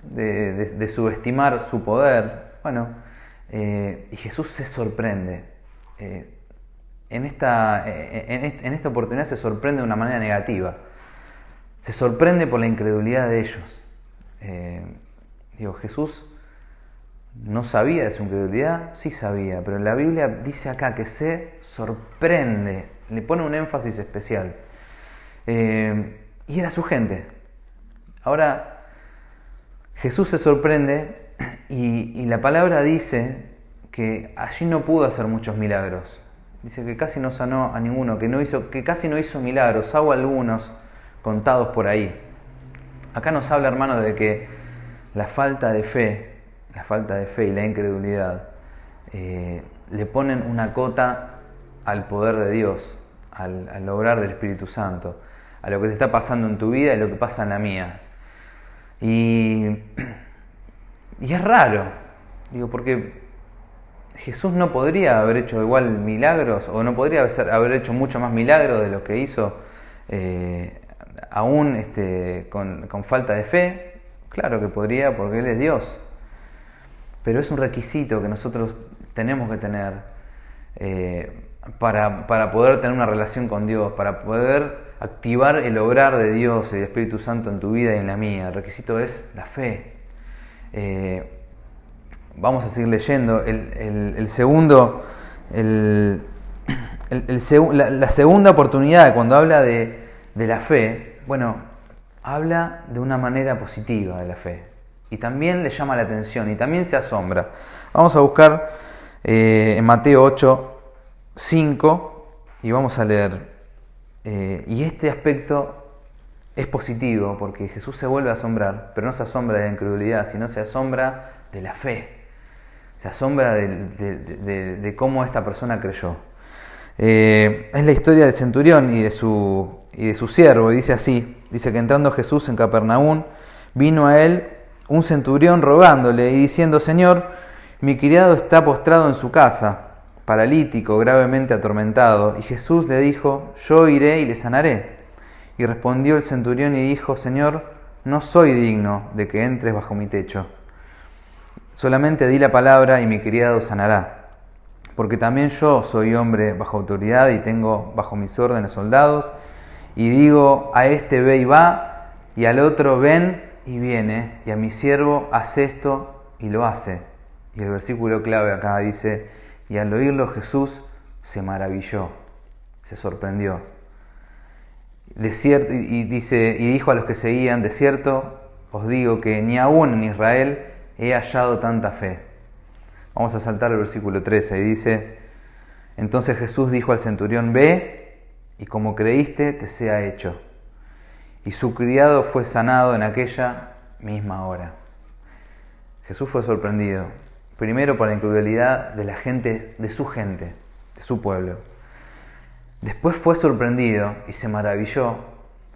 [SPEAKER 5] De subestimar su poder. Bueno, y Jesús se sorprende. En esta oportunidad se sorprende de una manera negativa. Se sorprende por la incredulidad de ellos. Jesús no sabía de su incredulidad, sí sabía, pero la Biblia dice acá que se sorprende, le pone un énfasis especial. Y era su gente. Ahora, Jesús se sorprende y la palabra dice que allí no pudo hacer muchos milagros. Dice que casi no sanó a ninguno, que casi no hizo milagros, salvo algunos contados por ahí. Acá nos habla, hermanos, de que la falta de fe y la incredulidad le ponen una cota al poder de Dios, al obrar del Espíritu Santo, a lo que te está pasando en tu vida y lo que pasa en la mía. Y es raro, porque Jesús no podría haber hecho igual milagros, o no podría haber hecho mucho más milagros de lo que hizo, aún con falta de fe. Claro que podría, porque Él es Dios, pero es un requisito que nosotros tenemos que tener para poder tener una relación con Dios, para poder activar el obrar de Dios y del Espíritu Santo en tu vida y en la mía. El requisito es la fe. Vamos a seguir leyendo. La segunda oportunidad, cuando habla de la fe, bueno, habla de una manera positiva de la fe. Y también le llama la atención y también se asombra. Vamos a buscar en Mateo 8, 5 y vamos a leer. Y este aspecto es positivo porque Jesús se vuelve a asombrar, pero no se asombra de la incredulidad, sino se asombra de la fe. Se asombra de cómo esta persona creyó. Es la historia del centurión y de su siervo, y dice así. Dice que entrando Jesús en Capernaum, vino a él un centurión rogándole y diciendo: Señor, mi criado está postrado en su casa, paralítico, gravemente atormentado. Y Jesús le dijo: yo iré y le sanaré. Y respondió el centurión y dijo: Señor, no soy digno de que entres bajo mi techo. Solamente di la palabra y mi criado sanará. Porque también yo soy hombre bajo autoridad y tengo bajo mis órdenes soldados. Y digo a este: ve y va, y al otro: ven y viene, y a mi siervo: haz esto, y lo hace. Y el versículo clave acá dice: y al oírlo Jesús se maravilló, se sorprendió. Y dijo a los que seguían: de cierto os digo que ni aún en Israel he hallado tanta fe. Vamos a saltar al versículo 13 y dice: Entonces Jesús dijo al centurión: ve, y como creíste, te sea hecho. Y su criado fue sanado en aquella misma hora. Jesús fue sorprendido, primero por la incredulidad de la gente, de su pueblo. Después fue sorprendido y se maravilló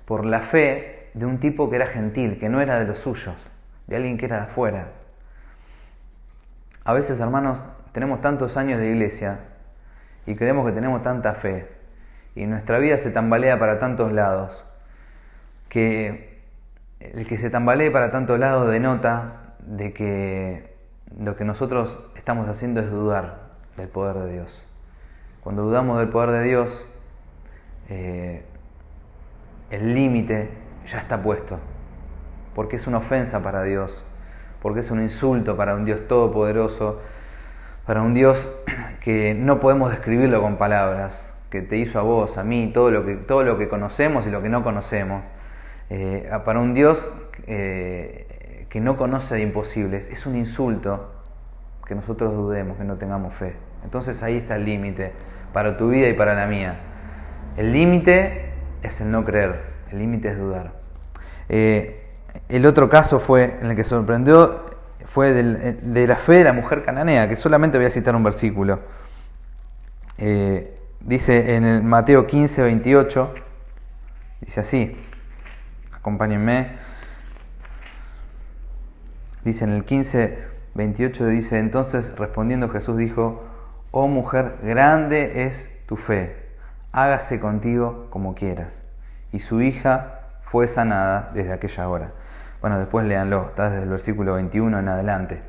[SPEAKER 5] por la fe de un tipo que era gentil, que no era de los suyos, de alguien que era de afuera. A veces, hermanos, tenemos tantos años de iglesia y creemos que tenemos tanta fe, y nuestra vida se tambalea para tantos lados, que el que se tambalee para tantos lados denota de que lo que nosotros estamos haciendo es dudar del poder de Dios. Cuando dudamos del poder de Dios, el límite ya está puesto, porque es una ofensa para Dios, porque es un insulto para un Dios todopoderoso, para un Dios que no podemos describirlo con palabras, que te hizo a vos, a mí, todo lo que conocemos y lo que no conocemos. Para un Dios que no conoce de imposibles, es un insulto que nosotros dudemos, que no tengamos fe. Entonces ahí está el límite para tu vida y para la mía. El límite es el no creer, el límite es dudar. El otro caso fue en el que sorprendió, fue de la fe de la mujer cananea, que solamente voy a citar un versículo. Dice en el Mateo 15, 28, dice así, acompáñenme. Dice en el 15, 28, dice: entonces respondiendo Jesús dijo: oh mujer, grande es tu fe, hágase contigo como quieras. Y su hija fue sanada desde aquella hora. Bueno, después léanlo, está desde el versículo 21 en adelante.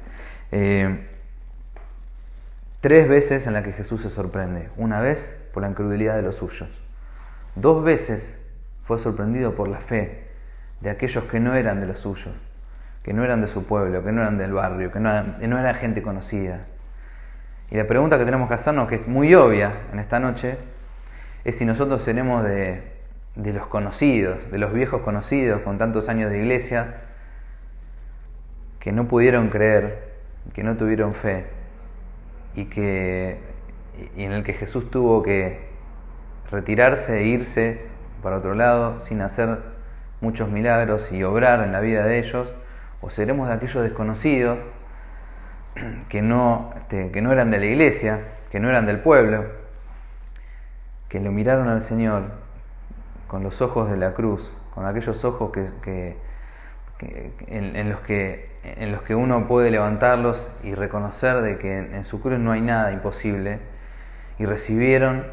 [SPEAKER 5] 3 veces en la que Jesús se sorprende. Una vez por la incredulidad de los suyos. 2 veces fue sorprendido por la fe de aquellos que no eran de los suyos, que no eran de su pueblo, que no eran del barrio, que no era gente conocida. Y la pregunta que tenemos que hacernos, que es muy obvia en esta noche, es si nosotros seremos de los conocidos, de los viejos conocidos con tantos años de iglesia, que no pudieron creer, que no tuvieron fe, y en el que Jesús tuvo que retirarse e irse para otro lado sin hacer muchos milagros y obrar en la vida de ellos, o seremos de aquellos desconocidos que no eran de la iglesia, que no eran del pueblo, que lo miraron al Señor con los ojos de la cruz, con aquellos ojos en los que uno puede levantarlos y reconocer de que en su cruz no hay nada imposible, y recibieron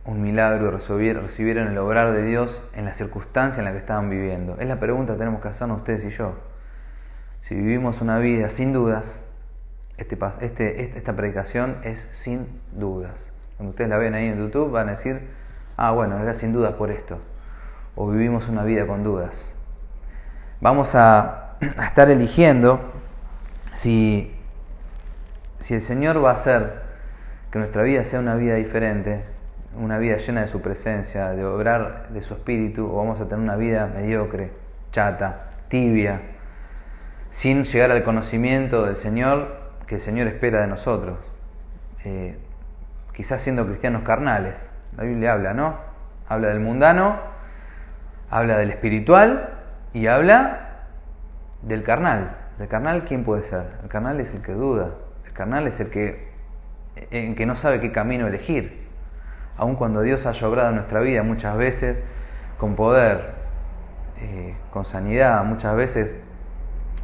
[SPEAKER 5] un milagro, recibieron el obrar de Dios en la circunstancia en la que estaban viviendo. Es la pregunta que tenemos que hacernos ustedes y yo. Si vivimos una vida sin dudas, esta predicación es sin dudas. Cuando ustedes la ven ahí en YouTube van a decir: ah, bueno, era sin dudas por esto. O vivimos una vida con dudas. Vamos a estar eligiendo si el Señor va a hacer que nuestra vida sea una vida diferente, una vida llena de su presencia, de obrar de su espíritu, o vamos a tener una vida mediocre, chata, tibia, sin llegar al conocimiento del Señor que el Señor espera de nosotros. Quizás siendo cristianos carnales. La Biblia habla, ¿no? Habla del mundano, habla del espiritual y habla del carnal. ¿Del carnal quién puede ser? El carnal es el que duda. El carnal es el que no sabe qué camino elegir. Aun cuando Dios haya obrado en nuestra vida muchas veces con poder, con sanidad, muchas veces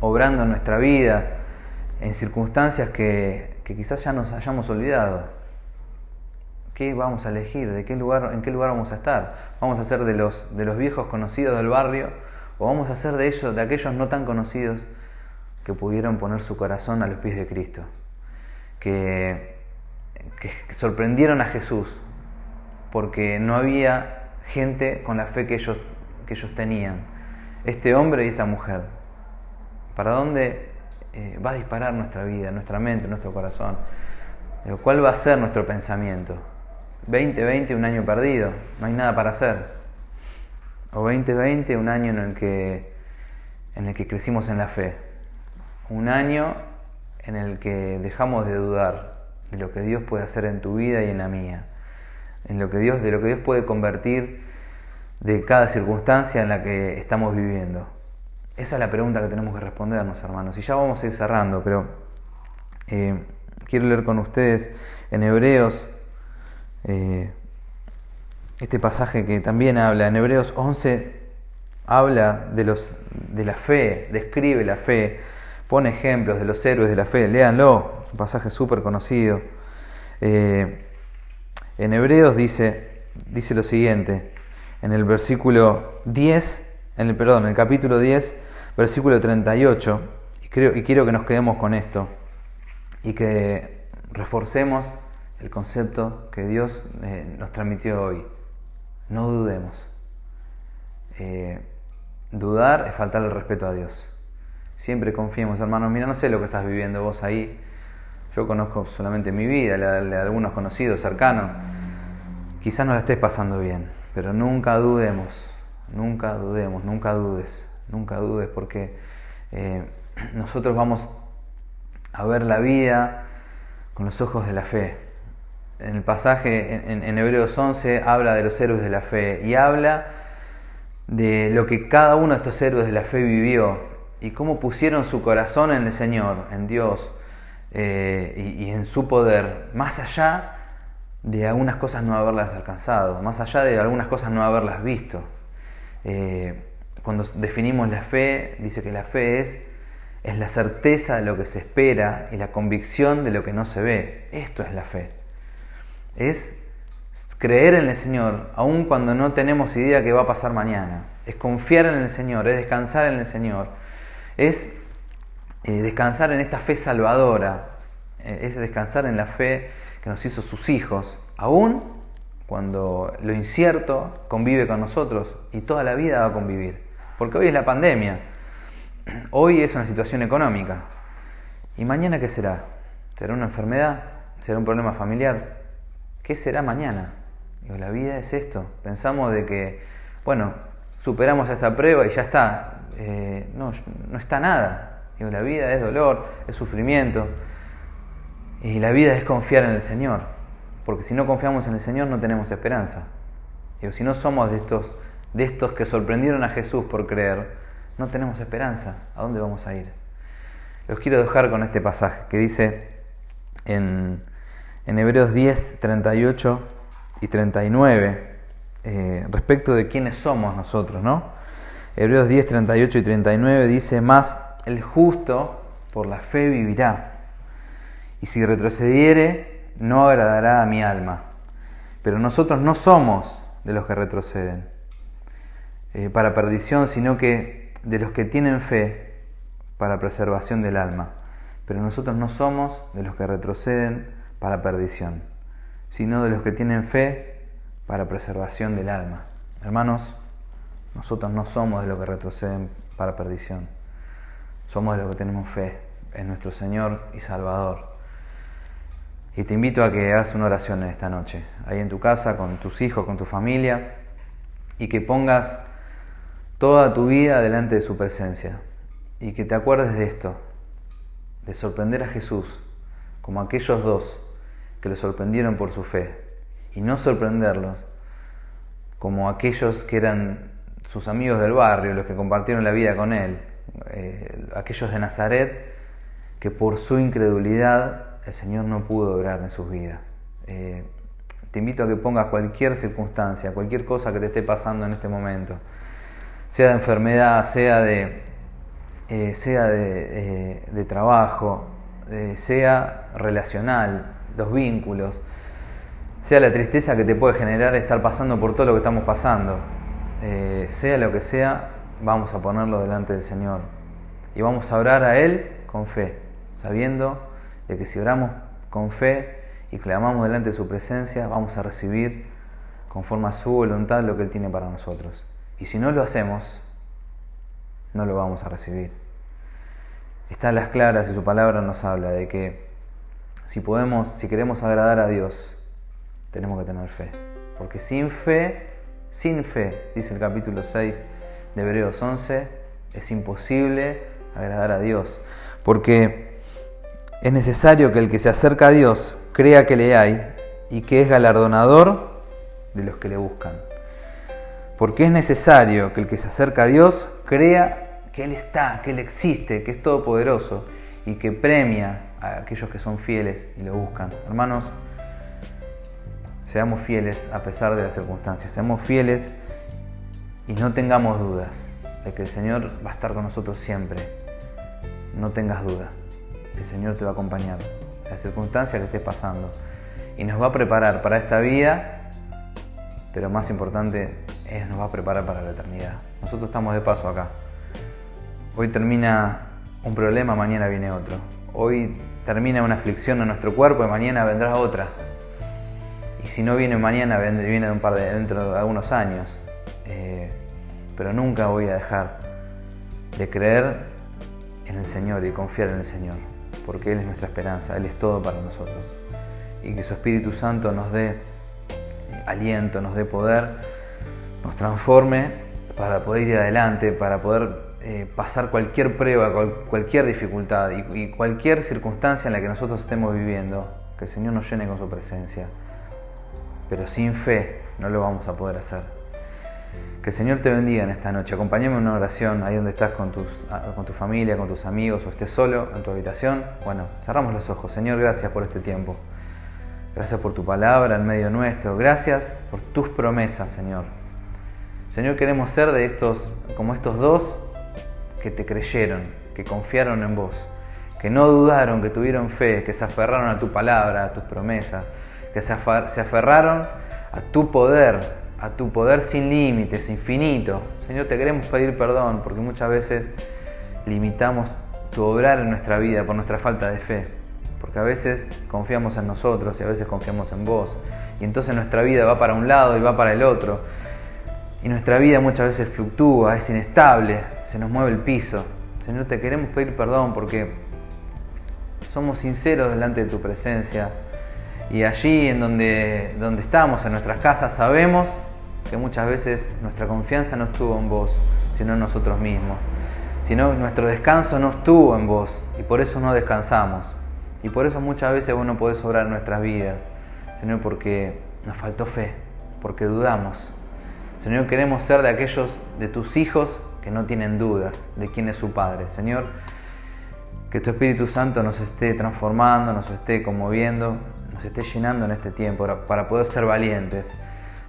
[SPEAKER 5] obrando en nuestra vida en circunstancias que quizás ya nos hayamos olvidado. ¿Qué vamos a elegir? ¿En qué lugar vamos a estar? ¿Vamos a ser de los viejos conocidos del barrio? ¿O vamos a ser de aquellos no tan conocidos que pudieron poner su corazón a los pies de Cristo? Que sorprendieron a Jesús porque no había gente con la fe que ellos tenían. Este hombre y esta mujer. ¿Para dónde va a disparar nuestra vida, nuestra mente, nuestro corazón? ¿Cuál va a ser nuestro pensamiento? 2020, un año perdido, no hay nada para hacer. O 2020, un año en el que crecimos en la fe. Un año en el que dejamos de dudar de lo que Dios puede hacer en tu vida y en la mía. de lo que Dios puede convertir de cada circunstancia en la que estamos viviendo. Esa es la pregunta que tenemos que respondernos, hermanos. Y ya vamos a ir cerrando, pero quiero leer con ustedes en Hebreos este pasaje que también habla. En Hebreos 11 habla de la fe, describe la fe, pone ejemplos de los héroes de la fe. Léanlo, un pasaje súper conocido. En Hebreos dice lo siguiente, en el versículo 10, en el capítulo 10, versículo 38, y quiero que nos quedemos con esto y que reforcemos el concepto que Dios nos transmitió hoy. No dudemos. Dudar es faltarle el respeto a Dios. Siempre confiemos, hermanos. Mira, no sé lo que estás viviendo vos ahí. Yo conozco solamente mi vida, la de algunos conocidos, cercanos. Quizás no la estés pasando bien, pero nunca dudemos, nunca dudes, porque nosotros vamos a ver la vida con los ojos de la fe. En el pasaje en Hebreos 11 habla de los héroes de la fe y habla de lo que cada uno de estos héroes de la fe vivió y cómo pusieron su corazón en el Señor, en Dios y en su poder, más allá de algunas cosas no haberlas alcanzado, más allá de algunas cosas no haberlas visto. Cuando definimos la fe, dice que la fe es la certeza de lo que se espera y la convicción de lo que no se ve. Esto es la fe. Es creer en el Señor, aun cuando no tenemos idea qué va a pasar mañana. Es confiar en el Señor, es descansar en el Señor. Es descansar en esta fe salvadora. Es descansar en la fe que nos hizo sus hijos, aun cuando lo incierto convive con nosotros y toda la vida va a convivir. Porque hoy es la pandemia, hoy es una situación económica. ¿Y mañana qué será? ¿Será una enfermedad? ¿Será un problema familiar? ¿Qué será mañana? Digo, la vida es esto. Pensamos de que, bueno, superamos esta prueba y ya está. No está nada. Digo, la vida es dolor, es sufrimiento. Y la vida es confiar en el Señor. Porque si no confiamos en el Señor no tenemos esperanza. Digo, si no somos de estos que sorprendieron a Jesús por creer, no tenemos esperanza. ¿A dónde vamos a ir? Los quiero dejar con este pasaje que dice en Hebreos 10, 38 y 39 respecto de quiénes somos nosotros, ¿no? Hebreos 10, 38 y 39 dice: mas el justo por la fe vivirá, y si retrocediere no agradará a mi alma. Pero nosotros no somos de los que retroceden para perdición, sino que de los que tienen fe para preservación del alma. Pero nosotros no somos de los que retroceden para perdición, sino de los que tienen fe para preservación del alma. Hermanos, nosotros no somos de los que retroceden para perdición, somos de los que tenemos fe en nuestro Señor y Salvador. Y te invito a que hagas una oración en esta noche, ahí en tu casa, con tus hijos, con tu familia, y que pongas toda tu vida delante de su presencia, y que te acuerdes de esto, de sorprender a Jesús, como aquellos dos que lo sorprendieron por su fe, y no sorprenderlos como aquellos que eran sus amigos del barrio, los que compartieron la vida con él, aquellos de Nazaret, que por su incredulidad el Señor no pudo obrar en sus vidas. Te invito a que pongas cualquier circunstancia, cualquier cosa que te esté pasando en este momento, sea de enfermedad, sea de trabajo, sea relacional, los vínculos, sea la tristeza que te puede generar estar pasando por todo lo que estamos pasando, sea lo que sea, vamos a ponerlo delante del Señor y vamos a orar a Él con fe, sabiendo de que si oramos con fe y clamamos delante de su presencia, vamos a recibir conforme a su voluntad lo que Él tiene para nosotros. Y si no lo hacemos, no lo vamos a recibir. Está a las claras y su palabra nos habla de que si queremos agradar a Dios, tenemos que tener fe. Porque sin fe, dice el capítulo 6 de Hebreos 11, es imposible agradar a Dios. Porque es necesario que el que se acerca a Dios crea que le hay y que es galardonador de los que le buscan. Porque es necesario que el que se acerca a Dios crea que Él está, que Él existe, que es todopoderoso y que premia a aquellos que son fieles y lo buscan. Hermanos, seamos fieles a pesar de las circunstancias, seamos fieles y no tengamos dudas de que el Señor va a estar con nosotros siempre. No tengas duda, el Señor te va a acompañar, la circunstancia que estés pasando, y nos va a preparar para esta vida, pero más importante es nos va a preparar para la eternidad. Nosotros estamos de paso acá. Hoy termina un problema, mañana viene otro. Hoy termina una aflicción en nuestro cuerpo y mañana vendrá otra. Y si no viene mañana, viene dentro de algunos años. Pero nunca voy a dejar de creer en el Señor y confiar en el Señor, porque Él es nuestra esperanza, Él es todo para nosotros. Y que su Espíritu Santo nos dé aliento, nos dé poder, nos transforme para poder ir adelante, para poder pasar cualquier prueba, cualquier dificultad y cualquier circunstancia en la que nosotros estemos viviendo, que el Señor nos llene con su presencia. Pero sin fe no lo vamos a poder hacer. Que el Señor te bendiga en esta noche. Acompáñame en una oración ahí donde estás con tu familia, con tus amigos, o estés solo en tu habitación. Bueno, cerramos los ojos. Señor, gracias por este tiempo. Gracias por tu palabra en medio nuestro. Gracias por tus promesas, Señor. Señor, queremos ser como estos dos que te creyeron, que confiaron en vos, que no dudaron, que tuvieron fe, que se aferraron a tu palabra, a tus promesas, que se aferraron a tu poder sin límites, infinito. Señor, te queremos pedir perdón porque muchas veces limitamos tu obrar en nuestra vida por nuestra falta de fe, porque a veces confiamos en nosotros y a veces confiamos en vos, y entonces nuestra vida va para un lado y va para el otro, y nuestra vida muchas veces fluctúa, es inestable, se nos mueve el piso. Señor, te queremos pedir perdón porque somos sinceros delante de tu presencia, y allí en donde estamos, en nuestras casas, sabemos que muchas veces nuestra confianza no estuvo en vos, sino en nosotros mismos. Sino nuestro descanso no estuvo en vos, y por eso no descansamos. Y por eso muchas veces vos no podés obrar en nuestras vidas, Señor, porque nos faltó fe, porque dudamos. Señor, queremos ser de aquellos de tus hijos que no tienen dudas de quién es su Padre. Señor, que tu Espíritu Santo nos esté transformando, nos esté conmoviendo, nos esté llenando en este tiempo para poder ser valientes,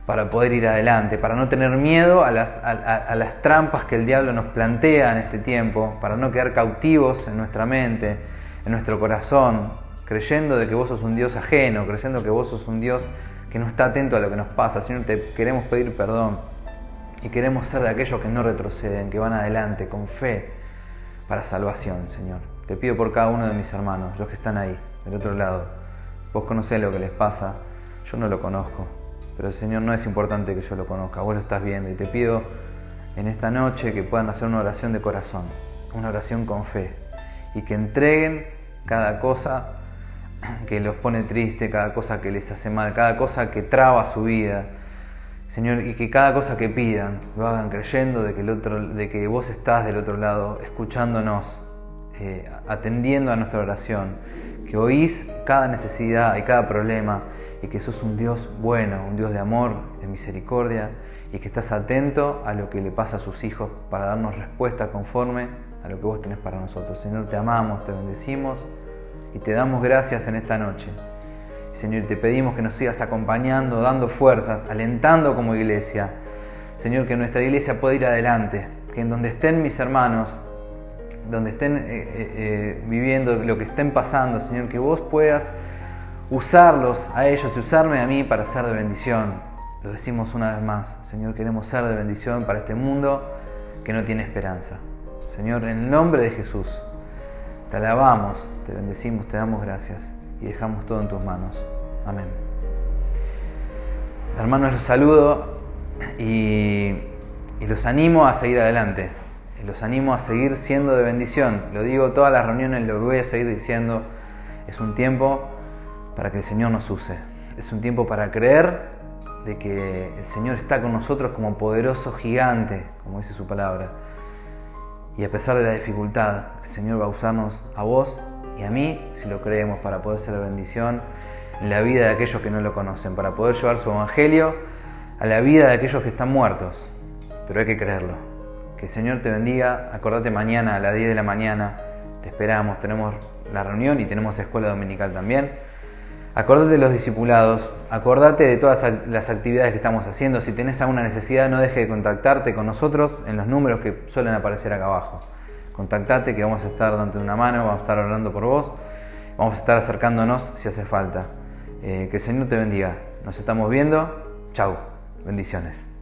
[SPEAKER 5] para poder ir adelante, para no tener miedo a las trampas que el diablo nos plantea en este tiempo, para no quedar cautivos en nuestra mente, en nuestro corazón, creyendo de que vos sos un Dios ajeno, creyendo que vos sos un Dios que no está atento a lo que nos pasa. Señor, te queremos pedir perdón y queremos ser de aquellos que no retroceden, que van adelante con fe para salvación, Señor. Te pido por cada uno de mis hermanos, los que están ahí, del otro lado. Vos conocés lo que les pasa, yo no lo conozco, pero Señor, no es importante que yo lo conozca, vos lo estás viendo, y te pido en esta noche que puedan hacer una oración de corazón, una oración con fe, y que entreguen cada cosa que los pone triste, cada cosa que les hace mal, cada cosa que traba su vida, Señor, y que cada cosa que pidan lo hagan creyendo de que vos estás del otro lado, escuchándonos, atendiendo a nuestra oración, que oís cada necesidad y cada problema, y que sos un Dios bueno, un Dios de amor, de misericordia, y que estás atento a lo que le pasa a sus hijos para darnos respuesta conforme a lo que vos tenés para nosotros. Señor, te amamos, te bendecimos y te damos gracias en esta noche. Señor, te pedimos que nos sigas acompañando, dando fuerzas, alentando como iglesia. Señor, que nuestra iglesia pueda ir adelante, que en donde estén mis hermanos, donde estén viviendo lo que estén pasando, Señor, que vos puedas usarlos a ellos y usarme a mí para ser de bendición. Lo decimos una vez más, Señor, queremos ser de bendición para este mundo que no tiene esperanza. Señor, en el nombre de Jesús, te alabamos, te bendecimos, te damos gracias y dejamos todo en tus manos. Amén. Hermanos, los saludo y los animo a seguir adelante. Los animo a seguir siendo de bendición. Lo digo todas las reuniones, lo voy a seguir diciendo. Es un tiempo para que el Señor nos use. Es un tiempo para creer de que el Señor está con nosotros como poderoso gigante, como dice su palabra. Y a pesar de la dificultad, el Señor va a usarnos a vos y a mí, si lo creemos, para poder ser de bendición en la vida de aquellos que no lo conocen, para poder llevar su evangelio a la vida de aquellos que están muertos, pero hay que creerlo. Que el Señor te bendiga. Acordate mañana a las 10 de la mañana, te esperamos, tenemos la reunión y tenemos escuela dominical también. Acordate de los discipulados, acordate de todas las actividades que estamos haciendo. Si tenés alguna necesidad, no dejes de contactarte con nosotros en los números que suelen aparecer acá abajo. Contactate, que vamos a estar dándote una mano, vamos a estar orando por vos, vamos a estar acercándonos si hace falta. Que el Señor te bendiga. Nos estamos viendo. Chau. Bendiciones.